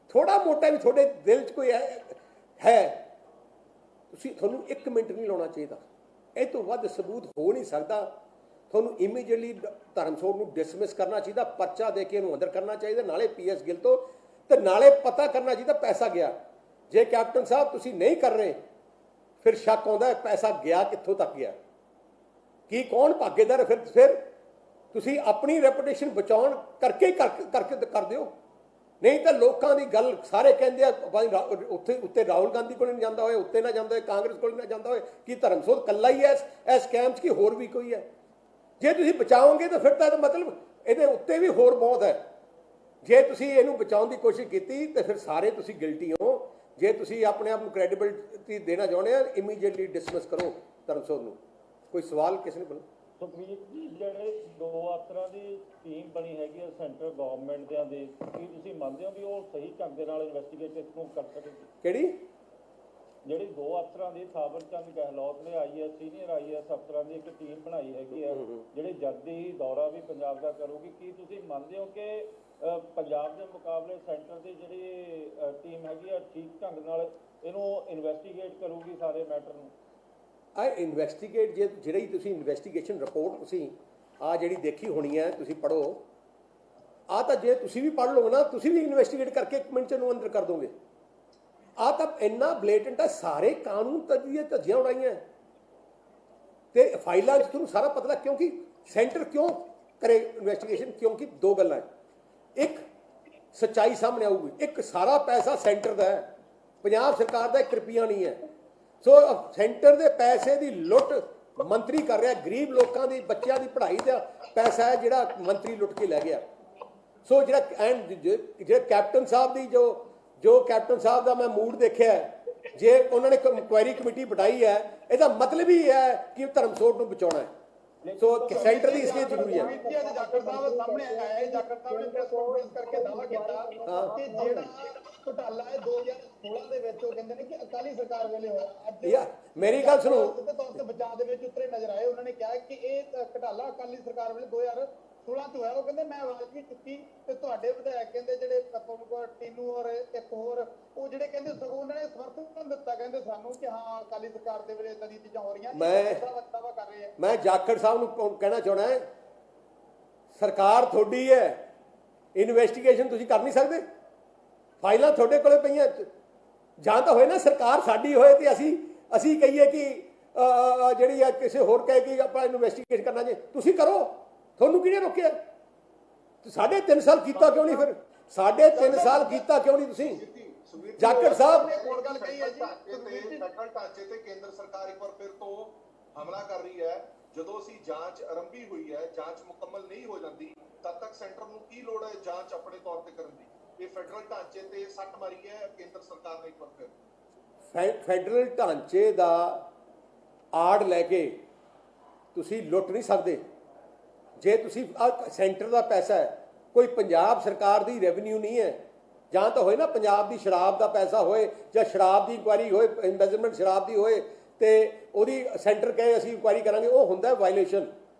ਥੋੜਾ ਮੋਟਾ ਵੀ ਤੁਹਾਡੇ ਦਿਲ 'ਚ ਕੋਈ ਹੈ, ਤੁਹਾਨੂੰ 1 ਮਿੰਟ ਨਹੀਂ ਲਾਉਣਾ ਚਾਹੀਦਾ। ਇਹ ਤੋਂ ਵੱਧ ਸਬੂਤ ਹੋ ਨਹੀਂ ਸਕਦਾ। ਤੁਹਾਨੂੰ ਇਮੀਡੀਏਟਲੀ ਧਰਮਸੋਤ ਨੂੰ ਡਿਸਮਿਸ ਕਰਨਾ ਚਾਹੀਦਾ, ਪਰਚਾ ਦੇ ਕੇ ਇਹਨੂੰ ਅੰਦਰ ਕਰਨਾ ਚਾਹੀਦਾ, ਨਾਲੇ PS ਗਿੱਲ ਤੋਂ, ਤੇ ਨਾਲੇ ਪਤਾ ਕਰਨਾ ਚਾਹੀਦਾ ਪੈਸਾ ਗਿਆ। ਜੇ ਕੈਪਟਨ ਸਾਹਿਬ ਤੁਸੀਂ ਨਹੀਂ ਕਰ ਰਹੇ, ਫਿਰ ਸ਼ੱਕ ਆਉਂਦਾ ਪੈਸਾ ਗਿਆ ਕਿੱਥੋਂ ਤੱਕ ਗਿਆ, ਕੀ ਕੌਣ ਭਾਗੀਦਾਰ। ਫਿਰ ਤੁਸੀਂ ਆਪਣੀ ਰੈਪੂਟੇਸ਼ਨ ਬਚਾਉਣ ਕਰਕੇ ਕਰ ਦਿਓ, ਨਹੀਂ ਤਾਂ ਲੋਕਾਂ ਦੀ ਗੱਲ ਸਾਰੇ ਕਹਿੰਦੇ ਆ ਉੱਤੇ ਰਾਹੁਲ ਗਾਂਧੀ ਕੋਲ ਨਹੀਂ ਜਾਂਦਾ ਹੋਏ, ਉੱਤੇ ਨਾ ਜਾਂਦਾ ਹੋਏ, ਕਾਂਗਰਸ ਕੋਲ ਨਾ ਜਾਂਦਾ ਹੋਏ, ਕਿ ਧਰਮਸੋਤ ਇਕੱਲਾ ਹੀ ਹੈ ਇਸ ਕੈਂਪ 'ਚ, ਕਿ ਹੋਰ ਵੀ ਕੋਈ ਹੈ। ਜੇ ਤੁਸੀਂ ਬਚਾਓਗੇ ਤਾਂ ਫਿਰ ਤਾਂ ਮਤਲਬ ਇਹਦੇ ਉੱਤੇ ਵੀ ਹੋਰ ਬਹੁਤ ਹੈ। ਜੇ ਤੁਸੀਂ ਇਹਨੂੰ ਬਚਾਉਣ ਦੀ ਕੋਸ਼ਿਸ਼ ਕੀਤੀ ਤਾਂ ਫਿਰ ਸਾਰੇ ਤੁਸੀਂ ਗਿਲਟੀ ਹੋ। ਜੇ ਤੁਸੀਂ ਆਪਣੇ ਆਪ ਨੂੰ ਕ੍ਰੈਡੀਬਿਲਿਟੀ ਦੇਣਾ ਚਾਹੁੰਦੇ ਆ, ਇਮੀਡੀਏਟਲੀ ਡਿਸਮਿਸ ਕਰੋ ਧਰਮਸੋਤ ਨੂੰ। ਕੋਈ ਸਵਾਲ ਕਿਸੇ ਨੇ ਬੋਲੋ? ਸੁਖਬੀਰ ਜੀ, ਜਿਹੜੇ 2 ਅਫਸਰਾਂ ਦੀ ਟੀਮ ਬਣੀ ਹੈਗੀ ਹੈ ਸੈਂਟਰ ਗਵਰਨਮੈਂਟ ਦੇ, ਕੀ ਤੁਸੀਂ ਮੰਨਦੇ ਹੋ ਵੀ ਉਹ ਸਹੀ ਢੰਗ ਦੇ ਨਾਲ ਇਨਵੈਸਟੀਗੇਟ ਇਸਨੂੰ ਕਰ ਸਕੇਗੀ? ਕਿਹੜੀ? ਜਿਹੜੀ 2 ਅਫਸਰਾਂ ਦੀ ਥਾਵਰ ਚੰਦ ਗਹਿਲੋਤ ਨੇ IAS ਸੀਨੀਅਰ IAS ਅਫਸਰਾਂ ਦੀ ਇੱਕ ਟੀਮ ਬਣਾਈ ਹੈਗੀ ਹੈ, ਜਿਹੜੇ ਜਲਦੀ ਦੌਰਾ ਵੀ ਪੰਜਾਬ ਦਾ ਕਰੂਗੀ, ਕੀ ਤੁਸੀਂ ਮੰਨਦੇ ਹੋ ਕਿ ਪੰਜਾਬ ਦੇ ਮੁਕਾਬਲੇ ਸੈਂਟਰ ਦੀ ਜਿਹੜੀ ਟੀਮ ਹੈਗੀ ਆ ਠੀਕ ਢੰਗ ਨਾਲ ਇਹਨੂੰ ਇਨਵੈਸਟੀਗੇਟ ਕਰੂਗੀ ਸਾਰੇ ਮੈਟਰ ਨੂੰ? ਇਨਵੈਸਟੀਗੇਟ ਜਿਹੜੀ ਤੁਸੀਂ ਇਨਵੈਸਟੀਗੇਸ਼ਨ ਰਿਪੋਰਟ ਤੁਸੀਂ ਜਿਹੜੀ ਦੇਖੀ ਹੋਣੀ ਹੈ, ਤੁਸੀਂ ਪੜ੍ਹੋ। ਤਾਂ ਜੇ ਤੁਸੀਂ ਵੀ ਪੜ੍ਹ ਲਓ ਨਾ, ਤੁਸੀਂ ਵੀ ਇਨਵੈਸਟੀਗੇਟ ਕਰਕੇ 1 ਮਿੰਟ 'ਚ ਇਹਨੂੰ ਅੰਦਰ ਕਰ ਦੋਗੇ। ਤਾਂ ਇੰਨਾ ਬਲੇਟੈਂਟ ਹੈ, ਸਾਰੇ ਕਾਨੂੰਨ ਧੱਜੀਆਂ ਉਡਾਈਆਂ ਤੇ ਫਾਈਲਾਂ 'ਚ ਤੁਹਾਨੂੰ ਸਾਰਾ ਪਤਾ ਲੱਗ। ਕਿਉਂਕਿ ਸੈਂਟਰ ਕਿਉਂ ਕਰੇ ਇਨਵੈਸਟੀਗੇਸ਼ਨ? ਕਿਉਂਕਿ 2 ਗੱਲਾਂ, ਇੱਕ ਸੱਚਾਈ ਸਾਹਮਣੇ ਆਊਗੀ, ਇੱਕ ਸਾਰਾ ਪੈਸਾ ਸੈਂਟਰ ਦਾ ਹੈ, ਪੰਜਾਬ ਸਰਕਾਰ ਦਾ 1 ਰੁਪਈਆ ਨਹੀਂ ਹੈ। ਸੋ ਸੈਂਟਰ ਦੇ ਪੈਸੇ ਦੀ ਲੁੱਟ ਮੰਤਰੀ ਕਰ ਰਿਹਾ, ਗਰੀਬ ਲੋਕਾਂ ਦੀ ਬੱਚਿਆਂ ਦੀ ਪੜ੍ਹਾਈ ਦਾ ਪੈਸਾ ਹੈ ਜਿਹੜਾ ਮੰਤਰੀ ਲੁੱਟ ਕੇ ਲੈ ਗਿਆ। ਸੋ ਜਿਹੜਾ ਕੈਪਟਨ ਸਾਹਿਬ ਦੀ ਜੋ ਕੈਪਟਨ ਸਾਹਿਬ ਦਾ ਮੈਂ ਮੂਡ ਦੇਖਿਆ, ਜੇ ਉਹਨਾਂ ਨੇ ਇਨਕੁਆਇਰੀ ਕਮੇਟੀ ਬਿਠਾਈ ਹੈ, ਇਹਦਾ ਮਤਲਬ ਹੀ ਹੈ ਕਿ ਧਰਮਸੋਤ ਨੂੰ ਬਚਾਉਣਾ ਹੈ। ਸੋ ਸੈਂਟਰ ਦੀ ਇਸ ਲਈ ਜ਼ਰੂਰੀ ਹੈ। ਜਾਖੜ ਸਾਹਿਬ ਸਾਹਮਣੇ ਆਇਆ, ਜਾਖੜ ਸਾਹਿਬ ਨੇ ਪ੍ਰੈਸ ਕਾਨਫਰੰਸ ਕਰਕੇ ਦਾਅਵਾ ਕੀਤਾ ਕਿ ਜਿਹੜਾ ਘੁਟਾਲਾ ਹੈ 2016 ਦੇ ਵਿੱਚ, ਉਹ ਕਹਿੰਦੇ ਨੇ ਕਿ ਅਕਾਲੀ ਸਰਕਾਰ ਵੇਲੇ ਹੋਇਆ। ਅੱਜ ਮੇਰੀ ਗੱਲ ਸੁਣੋ, ਸਿੱਧੇ ਤੌਰ ਤੇ ਬਚਾਅ ਦੇ ਵਿੱਚ ਉਤਰੇ ਨਜ਼ਰ ਆਏ। ਉਹਨਾਂ ਨੇ ਕਿਹਾ ਕਿ ਇਹ ਘੁਟਾਲਾ ਅਕਾਲੀ ਸਰਕਾਰ ਵੇਲੇ 2016 ਚ ਹੋਇਆ। ਉਹ ਕਹਿੰਦੇ ਮੈਂ ਆਵਾਜ਼ ਵੀ ਚੁੱਕੀ ਤੇ ਤੁਹਾਡੇ ਵਿਧਾਇਕ ਕਹਿੰਦੇ ਜਿਹੜੇ ਟੀਨੂ ਔਰ ਇੱਕ ਹੋਰ, ਉਹ ਜਿਹੜੇ ਕਹਿੰਦੇ ਸਗੋਂ ਉਹਨਾਂ ਨੇ ਸਮਰਥਨ ਦਿੱਤਾ, ਕਹਿੰਦੇ ਸਾਨੂੰ ਕਿ ਹਾਂ ਅਕਾਲੀ ਸਰਕਾਰ ਦੇ ਵੇਲੇ ਇਦਾਂ ਦੀਆਂ ਚੀਜ਼ਾਂ ਹੋ ਰਹੀਆਂ। ਦਾਅਵਾ ਕਰ ਰਹੇ ਆ। ਮੈਂ ਜਾਖੜ ਸਾਹਿਬ ਨੂੰ ਕਹਿਣਾ ਚਾਹੁੰਦਾ, ਸਰਕਾਰ ਤੁਹਾਡੀ ਹੈ, ਇਨਵੈਸਟੀਗੇਸ਼ਨ ਤੁਸੀਂ ਕਰ ਨਹੀਂ ਸਕਦੇ? ਫਾਈਲਾਂ ਤੁਹਾਡੇ ਕੋਲੇ ਪਈਆਂ, ਜਾਂ ਤਾਂ ਹੋਏ ਨਾ ਸਰਕਾਰ ਸਾਡੀ ਹੋਏ ਤੇ ਅਸੀਂ ਕਹੀਏ ਕਿ ਜਿਹੜੀ ਆ ਕਿਸੇ ਹੋਰ ਕਹੇ ਕਿ ਆਪਾਂ ਇਨਵੈਸਟੀਗੇਟ ਕਰਨਾ, ਜੇ ਤੁਸੀਂ ਕਰੋ, ਤੁਹਾਨੂੰ ਕਿਹਨੇ ਰੋਕਿਆ? 3.5 ਸਾਲ ਕੀਤਾ ਕਿਉਂ ਨਹੀਂ? ਫਿਰ 3.5 ਸਾਲ ਕੀਤਾ ਕਿਉਂ ਨਹੀਂ ਤੁਸੀਂ? ਜਾਖੜ ਸਾਹਿਬ ਨੇ ਹੋਰ ਗੱਲ ਕਹੀ ਹੈ ਜੀ, ਫੈਡਰਲ ਢਾਂਚੇ ਤੇ ਕੇਂਦਰ ਸਰਕਾਰ ਇੱਕ ਵਾਰ ਫਿਰ ਤੋਂ ਹਮਲਾ ਕਰ ਰਹੀ ਹੈ। ਜਦੋਂ ਅਸੀਂ ਜਾਂਚ ਆਰੰਭੀ ਹੋਈ ਹੈ, ਜਾਂਚ ਮੁਕੰਮਲ ਨਹੀਂ ਹੋ ਜਾਂਦੀ, ਤਦ ਤੱਕ ਸੈਂਟਰ ਨੂੰ ਕੀ ਲੋੜ ਹੈ ਜਾਂਚ ਆਪਣੇ ਤੌਰ ਤੇ ਕਰਨ ਦੀ? ਇਹ ਫੈਡਰਲ ਢਾਂਚੇ ਤੇ ਸੱਟ ਮਾਰੀ ਹੈ ਕੇਂਦਰ ਸਰਕਾਰ ਨੇ ਇੱਕ ਵਾਰ ਫਿਰ। ਫੈਡਰਲ ਢਾਂਚੇ ਦਾ ਆੜ ਲੈ ਕੇ ਤੁਸੀਂ ਲੁੱਟ ਨਹੀਂ ਸਕਦੇ। ਜੇ ਤੁਸੀਂ ਸੈਂਟਰ ਦਾ ਪੈਸਾ ਹੈ, ਕੋਈ ਪੰਜਾਬ ਸਰਕਾਰ ਦੀ ਰੈਵਨਿਊ ਨਹੀਂ ਹੈ, ਜਾਂ ਤਾਂ ਹੋਏ ਨਾ ਪੰਜਾਬ ਦੀ ਸ਼ਰਾਬ ਦਾ ਪੈਸਾ ਹੋਏ, ਜਾਂ ਸ਼ਰਾਬ ਦੀ ਇਨਕੁਆਇਰੀ ਹੋਏ, ਇਨਵੈਸਟਮੈਂਟ ਸ਼ਰਾਬ ਦੀ ਹੋਏ ਤੇ ਉਹਦੀ ਸੈਂਟਰ ਕਹੇ ਅਸੀਂ ਇਨਕੁਆਇਰੀ ਕਰਾਂਗੇ, ਉਹ ਹੁੰਦਾ ਵਾਇਲੇਸ਼ਨ।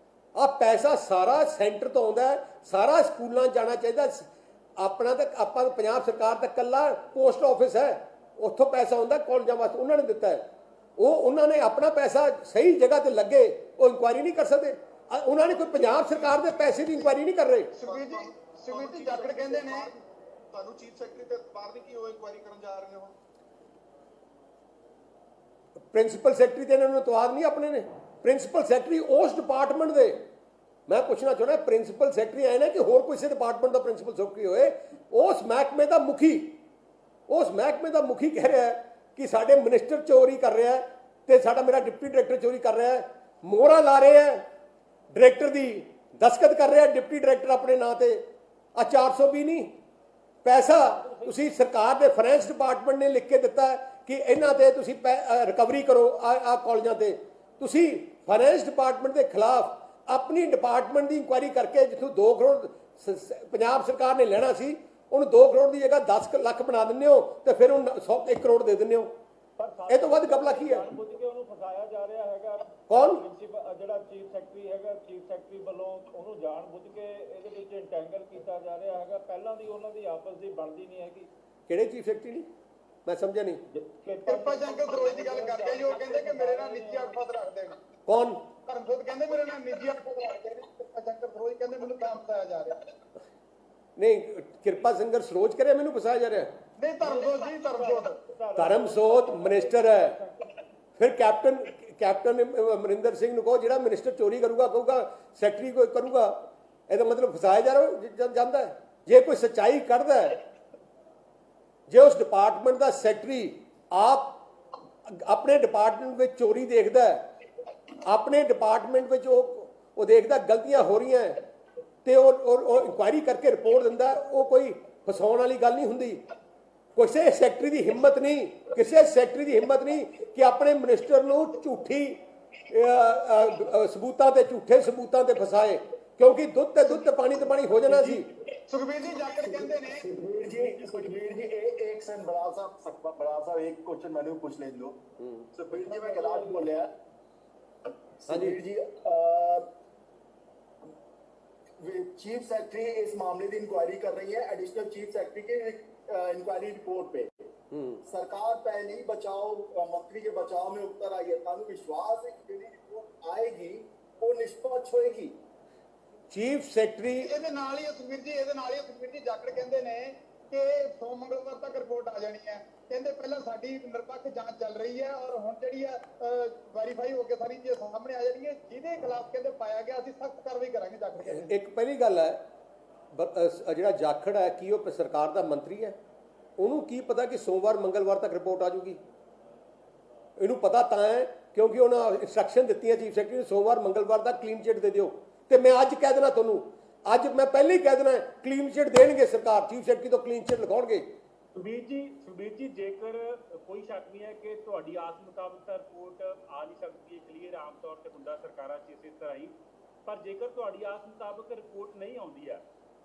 ਆ ਪੈਸਾ ਸਾਰਾ ਸੈਂਟਰ ਤੋਂ ਆਉਂਦਾ, ਸਾਰਾ ਸਕੂਲਾਂ ਜਾਣਾ ਚਾਹੀਦਾ। ਆਪਣਾ ਤਾਂ ਆਪਾਂ ਪੰਜਾਬ ਸਰਕਾਰ ਤਾਂ ਇਕੱਲਾ ਪੋਸਟ ਆਫਿਸ ਹੈ, ਉੱਥੋਂ ਪੈਸਾ ਆਉਂਦਾ ਕਾਲਜਾਂ ਵਾਸਤੇ, ਉਹਨਾਂ ਨੇ ਦਿੱਤਾ ਹੈ। ਉਹਨਾਂ ਨੇ ਆਪਣਾ ਪੈਸਾ ਸਹੀ ਜਗ੍ਹਾ ਤੇ ਲੱਗੇ, ਉਹ ਇਨਕੁਆਇਰੀ ਨਹੀਂ ਕਰ ਸਕਦੇ। ਉਹਨਾਂ ਨੇ ਕੋਈ ਪੰਜਾਬ ਸਰਕਾਰ ਦੇ ਪੈਸੇ ਦੀ ਇਨਕੁਆਇਰੀ ਨਹੀਂ ਕਰ ਰਹੇ। ਸੁਖਬੀਰ ਜੀ ਜਾਖੜ ਕਹਿੰਦੇ ਨੇ ਤੁਹਾਨੂੰ ਚੀਫ ਸੈਕਟਰੀ ਤੇ ਇਤਬਾਰ ਨਹੀਂ ਕਿ ਉਹ ਇਨਕੁਆਇਰੀ ਕਰਨ ਜਾ ਰਹੇ ਨੇ? ਹੁਣ ਪ੍ਰਿੰਸੀਪਲ ਸੈਕਟਰੀ ਤੇ ਇਹਨਾਂ ਨੂੰ ਇਤਵਾਰ ਨਹੀਂ ਆਪਣੇ ਨੇ। ਪ੍ਰਿੰਸੀਪਲ ਸੈਕਟਰੀ ਉਸ ਡਿਪਾਰਟਮੈਂਟ ਦੇ, ਮੈਂ ਪੁੱਛਣਾ ਚਾਹੁੰਦਾ, ਪ੍ਰਿੰਸੀਪਲ ਸੈਕਟਰੀ ਆਏ ਨਾ ਕਿ ਹੋਰ ਕਿਸੇ ਡਿਪਾਰਟਮੈਂਟ ਦਾ ਪ੍ਰਿੰਸੀਪਲ ਸੈਕਟਰੀ ਹੋਏ, ਉਸ ਮਹਿਕਮੇ ਦਾ ਮੁਖੀ ਕਹਿ ਰਿਹਾ ਕਿ ਸਾਡੇ ਮਿਨਿਸਟਰ ਚੋਰੀ ਕਰ ਰਿਹਾ ਤੇ ਮੇਰਾ ਡਿਪਟੀ ਡਾਇਰੈਕਟਰ ਚੋਰੀ ਕਰ ਰਿਹਾ ਹੈ, ਮੋਹਰਾਂ ਲਾ ਰਹੇ ਹੈ ਡਾਇਰੈਕਟਰ ਦੀ, ਦਸਤਖਤ ਕਰ ਰਿਹਾ ਡਿਪਟੀ ਡਾਇਰੈਕਟਰ ਆਪਣੇ ਨਾਂ ਤੇ। ਆ 420 ਨਹੀਂ, ਪੈਸਾ ਤੁਸੀਂ ਸਰਕਾਰ ਦੇ ਫਾਈਨੈਂਸ ਡਿਪਾਰਟਮੈਂਟ ਨੇ ਲਿਖ ਕੇ ਦਿੱਤਾ ਕਿ ਇਹਨਾਂ ਤੇ ਤੁਸੀਂ ਰਿਕਵਰੀ ਕਰੋ ਆ ਕਾਲਜਾਂ ਤੇ। ਤੁਸੀਂ ਫਾਈਨੈਂਸ ਡਿਪਾਰਟਮੈਂਟ ਦੇ ਖਿਲਾਫ ਆਪਣੀ ਡਿਪਾਰਟਮੈਂਟ ਦੀ ਇਨਕੁਆਇਰੀ ਕਰਕੇ ਜਿੱਥੋਂ 2 ਕਰੋੜ ਪੰਜਾਬ ਸਰਕਾਰ ਨੇ ਲੈਣਾ ਸੀ, ਉਹਨੂੰ 2 ਕਰੋੜ ਦੀ ਜਗ੍ਹਾ 10 ਲੱਖ ਬਣਾ ਦਿੰਦੇ ਹੋ ਤੇ ਫਿਰ ਉਹਨੂੰ 1 ਕਰੋੜ ਦੇ ਦਿੰਦੇ ਹੋ। ਇਹ ਤੋਂ ਵੱਧ ਗਪਲਾ ਕੀ ਹੈ? ਬੁੱਝ ਕੇ ਉਹਨੂੰ ਫਸਾਇਆ ਜਾ ਰਿਹਾ ਹੈਗਾ। ਕੌਣ? ਜਿਹੜਾ ਚੀਫ ਸੈਕਟਰੀ ਹੈਗਾ, ਚੀਫ ਸੈਕਟਰੀ ਵੱਲੋਂ ਉਹਨੂੰ ਜਾਣ ਬੁੱਝ ਕੇ ਇਹਦੇ ਵਿੱਚ ਇੰਟੈਂਗਲ ਕੀਤਾ ਜਾ ਰਿਹਾ ਹੈਗਾ। ਪਹਿਲਾਂ ਦੀ ਉਹਨਾਂ ਦੀ ਆਪਸ ਦੀ ਬਣਦੀ ਨਹੀਂ ਹੈਗੀ। ਕਿਹੜੇ ਚੀਫ ਸੈਕਟਰੀ ਨਹੀਂ? ਮੈਂ ਸਮਝਿਆ ਨਹੀਂ। ਕਿਰਪਾ ਸ਼ੰਕਰ ਸਰੋਜ ਦੀ ਗੱਲ ਕਰਦੇ ਜੀ, ਉਹ ਕਹਿੰਦੇ ਕਿ ਮੇਰੇ ਨਾਲ ਨਿੱਜੀ ਅਲਫਾਜ਼ ਰੱਖਦੇ ਨੇ। ਕੌਣ? ਧਰਮਸੋਤ ਕਹਿੰਦੇ ਮੇਰੇ ਨਾਲ ਨਿੱਜੀ ਅਲਫਾਜ਼ ਰੱਖਦੇ ਨੇ। ਕਿਰਪਾ ਸ਼ੰਕਰ ਸਰੋਜ ਕਹਿੰਦੇ ਮੈਨੂੰ ਕੰਮ ਫਸਾਇਆ ਜਾ ਰਿਹਾ। ਨਹੀਂ, ਕਿਰਪਾ ਸਿੰਘਰ ਸਰੋਜ ਕਰਿਆ ਮੈਨੂੰ ਫਸਾਇਆ ਜਾ ਰਿਹਾ? ਨਹੀਂ, ਧਰਮਸੋਤ ਜੀ, ਧਰਮਸੋਤ ਮਿਨਿਸਟਰ ਹੈ। ਫਿਰ ਕੈਪਟਨ ਅਮਰਿੰਦਰ ਸਿੰਘ ਨੂੰ ਕਹੋ, ਜਿਹੜਾ ਮਿਨਿਸਟਰ ਚੋਰੀ ਕਰੂਗਾ ਕਹੂਗਾ ਸੈਕਟਰੀ ਕੋਈ ਕਰੂਗਾ, ਇਹਦਾ ਮਤਲਬ ਫਸਾਇਆ ਜਾਂਦਾ ਹੈ। ਜੇ ਕੋਈ ਸੱਚਾਈ ਕੱਢਦਾ ਹੈ, ਜੇ ਉਸ ਡਿਪਾਰਟਮੈਂਟ ਦਾ ਸੈਕਟਰੀ ਆਪ ਆਪਣੇ ਡਿਪਾਰਟਮੈਂਟ ਵਿੱਚ ਚੋਰੀ ਦੇਖਦਾ ਹੈ, ਆਪਣੇ ਡਿਪਾਰਟਮੈਂਟ ਵਿੱਚ ਉਹ ਦੇਖਦਾ ਗਲਤੀਆਂ ਹੋ ਰਹੀਆਂ ਤੇ ਉਹ ਇਨਕੁਆਇਰੀ ਕਰਕੇ ਰਿਪੋਰਟ ਦਿੰਦਾ, ਉਹ ਕੋਈ ਫਸਾਉਣ ਵਾਲੀ ਗੱਲ ਨਹੀਂ ਹੁੰਦੀ। ਕਿਸੇ ਸੈਕਟਰੀ ਦੀ ਹਿੰਮਤ ਨਹੀਂ ਕਿ ਆਪਣੇ ਮਿਨਿਸਟਰ ਨੂੰ ਝੂਠੇ ਸਬੂਤਾਂ ਤੇ ਫਸਾਏ, ਕਿਉਂਕਿ ਦੁੱਧ ਤੇ ਪਾਣੀ ਹੋ ਜਾਣਾ ਸੀ। ਸੁਖਬੀਰ ਜੀ ਜਾਖੜ ਕਹਿੰਦੇ ਨੇ, सुखबीर जी एक सेकंड बड़ा साहब एक क्वेश्चन मैंने पूछ ले लो। सुखबीर जी मैं कैलाश बोलिया। सुखबीर जी चीफ सेक्रेटरी इस मामले की इंक्वायरी कर रही है, एडिशनल चीफ सेक्रेटरी के इंक्वायरी रिपोर्ट पे सरकार पहले ही बचाव मंत्री के बचाव में उतर आई है। तानु विश्वास है कि रिपोर्ट आएगी वो निष्पक्ष होएगी। चीफ सेक्रेटरी ਇਹਦੇ ਨਾਲ ਹੀ ਸੁਖਬੀਰ ਜੀ ਜਾਖੜ ਕਹਿੰਦੇ ਨੇ ਕਿ ਸੋਮ ਮੰਗਲਵਾਰ ਤੱਕ ਰਿਪੋਰਟ ਆ ਜਾਣੀ ਹੈ। ਕਹਿੰਦੇ ਪਹਿਲਾਂ ਸਾਡੀ ਨਿਰਪੱਖ ਜਾਂਚ ਚੱਲ ਰਹੀ ਹੈ ਔਰ ਹੁਣ ਜਿਹੜੀ ਹੈ ਵੈਰੀਫਾਈ ਹੋ ਕੇ ਸਾਰੀ ਚੀਜ਼ ਸਾਹਮਣੇ ਆ ਜਾਣੀ ਹੈ। ਜਿਹਦੇ ਖਿਲਾਫ ਕਹਿੰਦੇ ਪਾਇਆ ਗਿਆ ਅਸੀਂ ਸਖਤ ਕਾਰਵਾਈ ਕਰਾਂਗੇ। ਜਾਖੜ ਕਹਿੰਦੇ ਇੱਕ ਪਹਿਲੀ ਗੱਲ ਹੈ, ਜਿਹੜਾ ਜਾਖੜ ਹੈ ਕੀ ਉਹ ਸਰਕਾਰ ਦਾ ਮੰਤਰੀ ਹੈ? ਉਹਨੂੰ ਕੀ ਪਤਾ ਕਿ ਸੋਮਵਾਰ ਮੰਗਲਵਾਰ ਤੱਕ ਰਿਪੋਰਟ ਆ ਜੂਗੀ? ਇਹਨੂੰ ਪਤਾ ਤਾਂ ਹੈ ਕਿਉਂਕਿ ਉਹਨਾਂ ਇੰਸਟਰਕਸ਼ਨ ਦਿੱਤੀਆਂ ਚੀਫ ਸੈਕਟਰੀ ਨੂੰ ਸੋਮਵਾਰ ਮੰਗਲਵਾਰ ਦਾ ਕਲੀਨ ਚਿੱਟ ਦੇ ਦਿਓ। ਤੇ ਮੈਂ ਅੱਜ ਕਹਿ ਦੇਣਾ ਤੁਹਾਨੂੰ, ਅੱਜ ਮੈਂ ਪਹਿਲੇ ਹੀ ਕਹਿ ਦੇਣਾ ਕਲੀਨ ਚਿੱਟ ਦੇਣਗੇ ਸਰਕਾਰ, ਚੀਫ ਸੈਕਟਰੀ ਤੋਂ ਕਲੀਨ ਚਿੱਟ ਲਿਖਾਉਣਗੇ। ਸੁਖਬੀਰ ਜੀ ਜੇਕਰ ਕੋਈ ਸ਼ੱਕ ਨਹੀਂ ਹੈ ਕਿ ਤੁਹਾਡੀ ਆਸ ਮੁਤਾਬਕ ਤਾਂ ਰਿਪੋਰਟ ਆ ਨਹੀਂ ਸਕਦੀ ਹੈ ਕਲੀਅਰ, ਆਮ ਤੌਰ ਤੇ ਹੁੰਦਾ ਸਰਕਾਰਾਂ 'ਚ ਇਸੇ ਤਰ੍ਹਾਂ ਹੀ, ਪਰ ਜੇਕਰ ਤੁਹਾਡੀ ਆਸ ਮੁਤਾਬਕ ਰਿਪੋਰਟ ਨਹੀਂ ਆਉਂਦੀ ਹੈ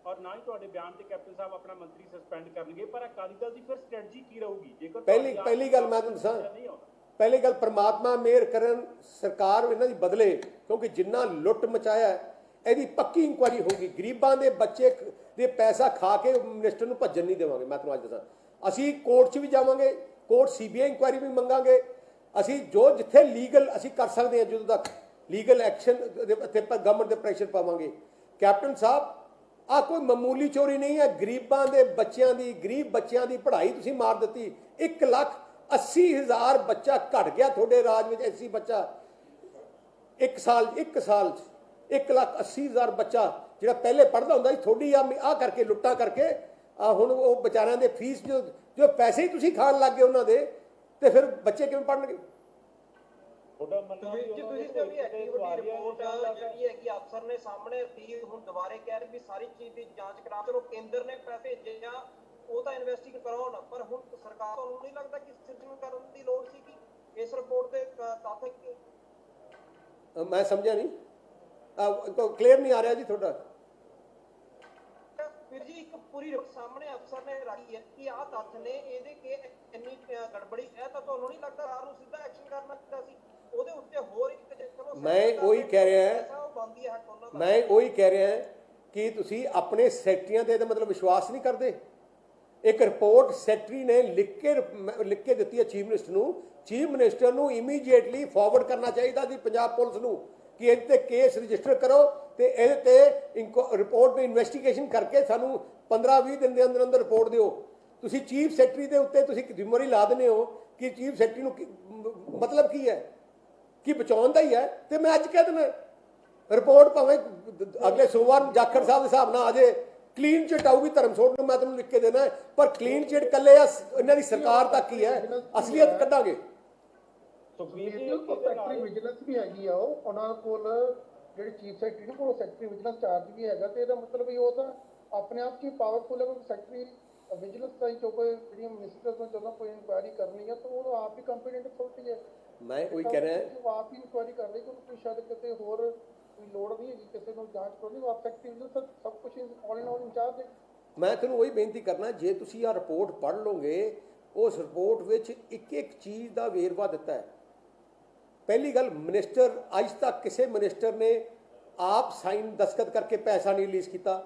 ਔਰ ਨਾ ਹੀ ਤੁਹਾਡੇ ਬਿਆਨ ਤੇ ਕੈਪਟਨ ਸਾਹਿਬ ਆਪਣਾ ਮੰਤਰੀ ਸਸਪੈਂਡ ਕਰਨਗੇ, ਪਰ ਅਕਾਲੀ ਦਲ ਦੀ ਫਿਰ ਸਟ੍ਰੈਟਜੀ ਕੀ ਰਹੂਗੀ ਜੇਕਰ ਪਹਿਲੀ ਗੱਲ ਮੈਂ ਤੁਹਾਨੂੰ ਦੱਸਾਂ, ਪਹਿਲੀ ਗੱਲ ਪ੍ਰਮਾਤਮਾ ਮਿਹਰ ਕਰਨ ਸਰਕਾਰ ਇਹਨਾਂ ਦੀ ਬਦਲੇ, ਕਿਉਂਕਿ ਜਿੰਨਾ ਲੁੱਟ ਮਚਾਇਆ ਇਹਦੀ ਪੱਕੀ ਇਨਕੁਆਇਰੀ ਹੋਊਗੀ। ਗਰੀਬਾਂ ਦੇ ਬੱਚੇ ਦੇ ਪੈਸਾ ਖਾ ਕੇ ਮਿਨਿਸਟਰ ਨੂੰ ਭੱਜਣ ਨਹੀਂ ਦੇਵਾਂਗੇ। ਮੈਂ ਤੁਹਾਨੂੰ ਅੱਜ ਦੱਸਾਂ, ਅਸੀਂ ਕੋਰਟ 'ਚ ਵੀ ਜਾਵਾਂਗੇ, ਕੋਰਟ CBI ਇਨਕੁਆਇਰੀ ਵੀ ਮੰਗਾਂਗੇ। ਅਸੀਂ ਜੋ ਜਿੱਥੇ ਲੀਗਲ ਅਸੀਂ ਕਰ ਸਕਦੇ ਹਾਂ, ਜਦੋਂ ਤੱਕ ਲੀਗਲ ਐਕਸ਼ਨ ਤੇ ਗਵਰਨਮੈਂਟ ਦੇ ਪ੍ਰੈਸ਼ਰ ਪਾਵਾਂਗੇ। ਕੈਪਟਨ ਸਾਹਿਬ, ਆ ਕੋਈ ਮਾਮੂਲੀ ਚੋਰੀ ਨਹੀਂ ਹੈ। ਗਰੀਬ ਬੱਚਿਆਂ ਦੀ ਪੜ੍ਹਾਈ ਤੁਸੀਂ ਮਾਰ ਦਿੱਤੀ। 1,80,000 ਬੱਚਾ ਘਟ ਗਿਆ ਤੁਹਾਡੇ ਰਾਜ ਵਿੱਚ। ਐਸੀ ਬੱਚਾ ਇੱਕ ਸਾਲ 'ਚ 1,80,000 ਬੱਚਾ ਜਿਹੜਾ ਪਹਿਲੇ ਪੜ੍ਹਦਾ ਹੁੰਦਾ ਸੀ, ਥੋੜੀ ਆ ਕਰਕੇ ਲੁੱਟਾਂ ਕਰਕੇ ਹੁਣ ਉਹ ਵਿਚਾਰਿਆਂ ਦੇ ਫੀਸ ਜੋ ਪੈਸੇ ਹੀ ਤੁਸੀਂ ਖਾਣ ਲੱਗ ਗਏ ਉਹਨਾਂ ਦੇ, ਤੇ ਫਿਰ ਬੱਚੇ ਕਿਵੇਂ ਪੜ੍ਹਨਗੇ? ਤੁਸੀਂ ਤੇ ਵੀ ਐਕਟੀਵਿਟੀ ਰਿਪੋਰਟ ਜਿਹੜੀ ਹੈ ਕਿ ਅਫਸਰ ਨੇ ਸਾਹਮਣੇ ਰੱਖੀ, ਹੁਣ ਦੁਬਾਰੇ ਕਹਿ ਰਹੇ ਵੀ ਸਾਰੀ ਚੀਜ਼ ਦੀ ਜਾਂਚ ਕਰਾ। ਚਲੋ ਕੇਂਦਰ ਨੇ ਪੈਸੇ ਭੇਜੇ ਆ, ਉਹ ਤਾਂ ਇਨਵੈਸਟੀਗੇਟ ਕਰਾਉਣ, ਪਰ ਹੁਣ ਸਰਕਾਰ ਨੂੰ ਨਹੀਂ ਲੱਗਦਾ ਕਿ ਸਿਰਜਣ ਕਰਨ ਦੀ ਲੋੜ ਸੀ ਕਿ ਇਸ ਰਿਪੋਰਟ ਦੇ ਤੱਥ ਮੈਂ ਸਮਝਿਆ ਨਹੀਂ, ਕਲੀਅਰ ਨਹੀਂ ਆ ਰਿਹਾ ਜੀ ਤੁਹਾਡਾ। ਫਿਰ ਜੀ ਇੱਕ ਪੂਰੀ ਸਾਹਮਣੇ ਅਫਸਰ ਨੇ ਰੱਖੀ ਹੈ ਕਿ ਆਹ ਤੱਥ ਨੇ, ਇਹਦੇ ਕੇ ਇੰਨੀ ਗੜਬੜੀ ਹੈ, ਤਾਂ ਤੁਹਾਨੂੰ ਨਹੀਂ ਲੱਗਦਾ ਸਰਕਾਰ ਨੂੰ ਸਿੱਧਾ ਐਕਸ਼ਨ ਕਰਨਾ ਚਾਹੀਦਾ ਸੀ ਉਹਦੇ ਉੱਤੇ? ਹੋਰ ਇੱਕ ਮੈਂ ਉਹੀ ਕਹਿ ਰਿਹਾ ਕਿ ਤੁਸੀਂ ਆਪਣੇ ਸੈਕਟਰੀਆਂ ਤੇ ਮਤਲਬ ਵਿਸ਼ਵਾਸ ਨਹੀਂ ਕਰਦੇ। ਇੱਕ ਰਿਪੋਰਟ ਸੈਕਟਰੀ ਨੇ ਲਿਖ ਕੇ ਦਿੱਤੀ ਹੈ ਚੀਫ ਮਿਨਿਸਟਰ ਨੂੰ। ਚੀਫ ਮਿਨਿਸਟਰ ਨੂੰ ਇਮੀਡੀਏਟਲੀ ਫਾਰਵਰਡ ਕਰਨਾ ਚਾਹੀਦਾ ਸੀ ਪੰਜਾਬ ਪੁਲਿਸ ਨੂੰ ਕਿ ਇਹਦੇ ਤੇ ਕੇਸ ਰਜਿਸਟਰ ਕਰੋ ਤੇ ਇਹਦੇ ਤੇ ਰਿਪੋਰਟ ਨੂੰ ਇਨਵੈਸਟੀਗੇਸ਼ਨ ਕਰਕੇ ਸਾਨੂੰ 15-20 ਦਿਨ ਦੇ ਅੰਦਰ ਰਿਪੋਰਟ ਦਿਓ। ਤੁਸੀਂ ਚੀਫ ਸੈਕਟਰੀ ਦੇ ਉੱਤੇ ਤੁਸੀਂ ਜ਼ਿੰਮੇਵਾਰੀ ਲਾ ਦਿੰਦੇ ਹੋ ਕਿ ਚੀਫ ਸੈਕਟਰੀ ਨੂੰ ਮਤਲਬ ਕੀ ਹੈ ਕਿ ਬਚਾਉਣ ਦਾ ਹੀ ਹੈ। ਤੇ ਮੈਂ ਅੱਜ ਕਹਿ ਦਿੰਦਾ ਰਿਪੋਰਟ ਭਾਵੇਂ ਅਗਲੇ ਸੋਮਵਾਰ ਜਾਖੜ ਸਾਹਿਬ ਦੇ ਹਿਸਾਬ ਨਾਲ ਆ ਜੇ, ਕਲੀਨ ਚਿੱਟ ਆਊਗੀ ਧਰਮਸੋਤ ਨੂੰ, ਮੈਂ ਤੁਹਾਨੂੰ ਲਿਖ ਕੇ ਦੇਣਾ। ਪਰ ਕਲੀਨ ਚਿੱਟ ਕੱਲੇ ਆ ਇਹਨਾਂ ਦੀ ਸਰਕਾਰ ਤੱਕ ਹੀ ਹੈ, ਅਸਲੀਅਤ ਕੱਢਾਂਗੇ। ਸੈਕਟਰੀ ਵਿਜੀਲੈਂਸ ਵੀ ਹੈਗੀ ਆ, ਉਹਨਾਂ ਕੋਲ ਜਿਹੜੇ ਚੀਫ ਸੈਕਟਰੀ ਨੇ ਕੋਲ ਸੈਕਟਰੀ ਵਿਜੀਲੈਂਸ ਚਾਰਜ ਵੀ ਹੈਗਾ, ਤੇ ਇਹਦਾ ਮਤਲਬ ਵੀ ਉਹ ਤਾਂ ਆਪਣੇ ਆਪ 'ਚ ਹੀ ਪਾਵਰਫੁਲ ਹੈ। ਕਿਉਂਕਿ ਸੈਕਟਰੀ ਵਿਜੀਲੈਂਸ ਦਾ ਹੀ ਕੋਈ ਜਿਹੜੀਆਂ ਮਿਨਿਸਟਰ ਤੋਂ ਜਦੋਂ ਕੋਈ ਇਨਕੁਆਇਰੀ ਕਰਨੀ ਹੈ ਤਾਂ ਉਹ ਆਪ ਹੀ ਕੰਪੀਟੈਂਟ ਅਥਾਰਟੀ ਹੈ। ਮੈਂ ਉਹੀ ਕਹਿ ਰਿਹਾ, ਉਹ ਆਪ ਹੀ ਇਨਕੁਆਇਰੀ ਕਰ ਰਹੀ, ਕੋਈ ਸ਼ਾਇਦ ਕਿਤੇ ਹੋਰ ਕੋਈ ਲੋੜ ਨਹੀਂ ਹੈਗੀ ਕਿਸੇ ਨੂੰ ਜਾਂਚ ਕਰਨੀ। ਉਹ ਆਪ ਸੈਕਟਰੀ ਵਿਜੀਲੈਂਸ ਸਭ ਕੁਝ ਆਲ ਇਨ ਆਲ ਇੰਚਾਰਜ ਹੈ। ਮੈਂ ਤੁਹਾਨੂੰ ਉਹੀ ਬੇਨਤੀ ਕਰਨਾ, ਜੇ ਤੁਸੀਂ ਆਹ ਰਿਪੋਰਟ ਪੜ੍ਹ ਲਓਗੇ, ਉਸ ਰਿਪੋਰਟ ਵਿੱਚ ਇੱਕ ਚੀਜ਼ ਦਾ ਵੇਰਵਾ ਦਿੱਤਾ ਹੈ। ਪਹਿਲੀ ਗੱਲ, ਮਿਨਿਸਟਰ ਅੱਜ ਤੱਕ ਕਿਸੇ ਮਿਨਿਸਟਰ ਨੇ ਆਪ ਸਾਈਨ ਦਸਤਖਤ ਕਰਕੇ ਪੈਸਾ ਨਹੀਂ ਰਿਲੀਜ਼ ਕੀਤਾ।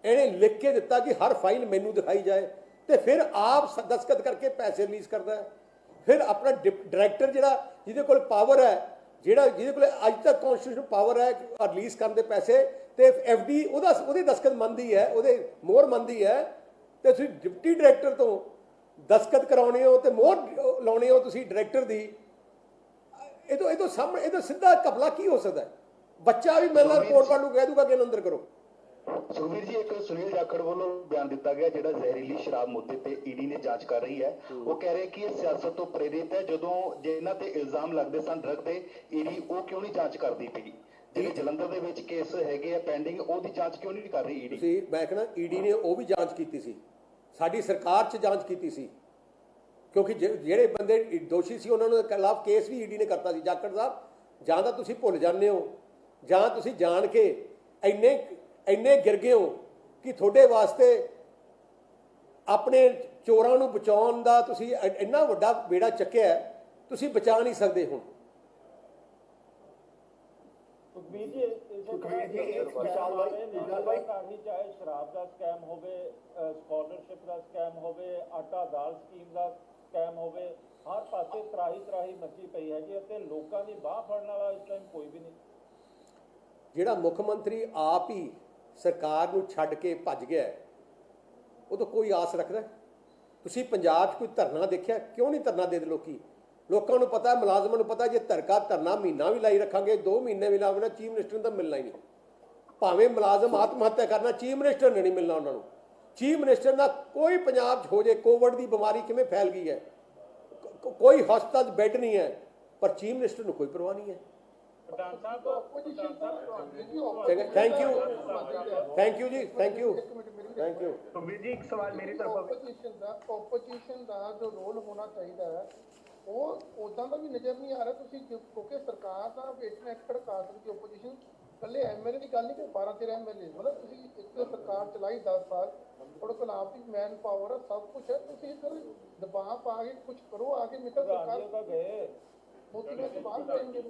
ਇਹਨੇ ਲਿਖ ਕੇ ਦਿੱਤਾ ਕਿ ਹਰ ਫਾਈਲ ਮੈਨੂੰ ਦਿਖਾਈ ਜਾਏ, ਤੇ ਫਿਰ ਆਪ ਦਸਤਖਤ ਕਰਕੇ ਪੈਸੇ ਰਿਲੀਜ਼ ਕਰਦਾ ਹੈ। ਫਿਰ ਆਪਣਾ ਡਾਇਰੈਕਟਰ ਜਿਹੜਾ ਜਿਹਦੇ ਕੋਲ ਪਾਵਰ ਹੈ, ਜਿਹਦੇ ਕੋਲ ਅੱਜ ਤੱਕ ਕਨਸਟੀਟਿਊਸ਼ਨ ਪਾਵਰ ਹੈ ਰਿਲੀਜ਼ ਕਰਨ ਦੇ ਪੈਸੇ, ਤੇ FD ਉਹਦੇ ਦਸਤਖਤ ਮੰਨਦੀ ਹੈ, ਉਹਦੇ ਮੋਹਰ ਮੰਨਦੀ ਹੈ, ਤੇ ਤੁਸੀਂ ਡਿਪਟੀ ਡਾਇਰੈਕਟਰ ਤੋਂ ਦਸਤਖਤ ਕਰਾਉਣੇ ਹੋ ਤੇ ਮੋਹਰ ਲਾਉਣੇ ਹੋ ਤੁਸੀਂ ਡਾਇਰੈਕਟਰ ਦੀ। ਇਹ ਤੋਂ ਸਾਹਮਣੇ ਇਹ ਤੋਂ ਸਿੱਧਾ ਘਪਲਾ ਕੀ ਹੋ ਸਕਦਾ ਹੈ? ਬੱਚਾ ਵੀ ਮੇਰੇ ਨਾਲ ਰਿਪੋਰਟ ਪੜ੍ਹ ਲੂ, ਕਹਿ ਦੂਗਾ ਕਿ ਇਹਨੂੰ ਅੰਦਰ ਕਰੋ। ਸੁਖਬੀਰ ਜੀ, ਇੱਕ ਸੁਨੀਲ ਜਾਖੜ ਵੱਲੋਂ ਬਿਆਨ ਦਿੱਤਾ ਗਿਆ ਜਿਹੜਾ ਜ਼ਹਿਰੀਲੀ ਸ਼ਰਾਬ ਮੁੱਦੇ ਤੇ ਈਡੀ ਨੇ ਜਾਂਚ ਕਰ ਰਹੀ ਹੈ। ਉਹ ਕਹਿ ਰਹੇ ਕਿ ਇਹ ਸਿਆਸਤ ਤੋਂ ਪ੍ਰੇਰਿਤ ਹੈ। ਜਦੋਂ ਜਿਨ੍ਹਾਂ ਤੇ ਇਲਜ਼ਾਮ ਲੱਗਦੇ ਸਨ ਡਰਗ ਦੇ, ਈਡੀ ਉਹ ਕਿਉਂ ਨਹੀਂ ਜਾਂਚ ਕਰਦੀ ਪਈ? ਜਿਹੜੇ ਜਲੰਧਰ ਦੇ ਵਿੱਚ ਕੇਸ ਹੈਗੇ ਆ ਪੈਂਡਿੰਗ, ਉਹਦੀ ਜਾਂਚ ਕਿਉਂ ਨਹੀਂ ਕਰ ਰਹੀ ਈਡੀ? ਮੈਂ ਕਹਿੰਦਾ ਈਡੀ ਨੇ ਉਹ ਵੀ ਜਾਂਚ ਕੀਤੀ ਸੀ, ਸਾਡੀ ਸਰਕਾਰ 'ਚ ਜਾਂਚ ਕੀਤੀ ਸੀ, ਕਿਉਂਕਿ ਜਿਹੜੇ ਬੰਦੇ ਦੋਸ਼ੀ ਸੀ ਉਹਨਾਂ ਦੇ ਖਿਲਾਫ ਕੇਸ ਵੀ ਈਡੀ ਨੇ ਕਰਤਾ ਸੀ। ਜਾਖੜ ਸਾਹਿਬ, ਜਾਂ ਤਾਂ ਤੁਸੀਂ ਭੁੱਲ ਜਾਂਦੇ ਹੋ ਜਾਂ ਤੁਸੀਂ ਜਾਣ ਕੇ ਇੰਨੇ ਗਿਰ ਗਏ ਹੋ ਕਿ ਤੁਹਾਡੇ ਵਾਸਤੇ ਆਪਣੇ ਚੋਰਾਂ ਨੂੰ ਬਚਾਉਣ ਦਾ ਤੁਸੀਂ ਇੰਨਾ ਵੱਡਾ ਬੇੜਾ ਚੱਕਿਆ, ਤੁਸੀਂ ਬਚਾ ਨਹੀਂ ਸਕਦੇ ਹੁਣ। ਚਾਹੇ ਸ਼ਰਾਬ ਦਾ ਸਕੈਮ ਹੋਵੇ, ਸਕਾਲਰਸ਼ਿਪ ਦਾ ਸਕੈਮ ਹੋਵੇ, ਆਟਾ ਦਾਲ ਸਕੀਮ ਦਾ ਸਕੈਮ ਹੋਵੇ, ਹਰ ਪਾਸੇ ਤਰਾਹੀ ਮੱਚੀ ਪਈ ਹੈਗੀ ਅਤੇ ਲੋਕਾਂ ਦੀ ਬਾਹ ਫੜਨ ਵਾਲਾ ਇਸ ਟਾਈਮ ਕੋਈ ਵੀ ਨਹੀਂ। ਜਿਹੜਾ ਮੁੱਖ ਮੰਤਰੀ ਆਪ ਹੀ ਸਰਕਾਰ ਨੂੰ ਛੱਡ ਕੇ ਭੱਜ ਗਿਆ, ਉਹ ਤੋਂ ਕੋਈ ਆਸ ਰੱਖਦਾ? ਤੁਸੀਂ ਪੰਜਾਬ 'ਚ ਕੋਈ ਧਰਨਾ ਦੇਖਿਆ? ਕਿਉਂ ਨਹੀਂ ਧਰਨਾ ਦੇ ਲੋਕਾਂ ਨੂੰ ਪਤਾ, ਮੁਲਾਜ਼ਮਾਂ ਨੂੰ ਪਤਾ, ਜੇ ਧਰਨਾ ਮਹੀਨਾ ਵੀ ਲਾਈ ਰੱਖਾਂਗੇ, 2 ਮਹੀਨੇ ਵੀ ਲਾਉਣਾ, ਚੀਫ ਮਿਨਿਸਟਰ ਨੂੰ ਤਾਂ ਮਿਲਣਾ ਹੀ ਨਹੀਂ। ਭਾਵੇਂ ਮੁਲਾਜ਼ਮ ਆਤਮ ਹੱਤਿਆ ਕਰਨਾ, ਚੀਫ ਮਿਨਿਸਟਰ ਨੇ ਨਹੀਂ ਮਿਲਣਾ ਉਹਨਾਂ ਨੂੰ। ਚੀਫ ਮਿਨਿਸਟਰ ਦਾ ਕੋਈ ਪੰਜਾਬ 'ਚ ਹੋ ਜੇ, ਕੋਵਿਡ ਦੀ ਬਿਮਾਰੀ ਕਿਵੇਂ ਫੈਲ ਗਈ ਹੈ, ਕੋਈ ਹਸਪਤਾਲ 'ਚ ਬੈੱਡ ਨਹੀਂ ਹੈ, ਪਰ ਚੀਫ ਮਿਨਿਸਟਰ ਨੂੰ ਕੋਈ ਪਰਵਾਹ ਨਹੀਂ ਹੈ। ਪ੍ਰਧਾਨ ਸਾਹਿਬ ਥੈਂਕ ਯੂ ਜੀ, ਥੈਂਕ ਯੂ। ਸੁਖਬੀਰ ਜੀ, ਇੱਕ ਸਵਾਲ ਮੇਰੀ ਤਰਫੋਂ। ਆਪੋਜੀਸ਼ਨ ਦਾ ਜੋ ਰੋਲ ਹੋਣਾ ਚਾਹੀਦਾ ਹੈ ਉਹ ਉਦਾਂ ਦਾ ਵੀ ਨਜ਼ਰ ਨਹੀਂ ਆ ਰਿਹਾ। ਤੁਸੀਂ ਕਿਉਂਕਿ ਸਰਕਾਰ ਦਾ ਵੇਟਨ ਐਕਟ ਕਰ ਸਕਦੀ ਆਪੋਜੀਸ਼ਨ, ਕੱਲੇ ਐਮਐਲਏ ਦੀ ਗੱਲ ਨਹੀਂ ਕਿ 12-13 ਐਮਐਲਏ, ਮਤਲਬ ਤੁਸੀਂ ਇੱਕ ਸਰਕਾਰ ਚਲਾਈ 10 ਸਾਲ, ਤੁਹਾਡੇ ਕੋਲ ਆਪ ਦੀ ਮੈਨ ਪਾਵਰ ਹੈ, ਸਭ ਕੁਝ ਹੈ, ਤੁਸੀਂ ਇੱਕ ਦਬਾਅ ਪਾ ਕੇ ਕੁਝ ਕਰੋ, ਆ ਕੇ ਮਿੱਤਰ ਸਰਕਾਰ ਮੋਦੀ ਨੂੰ ਬਾਹਰ ਕਰੇਂਗੇ।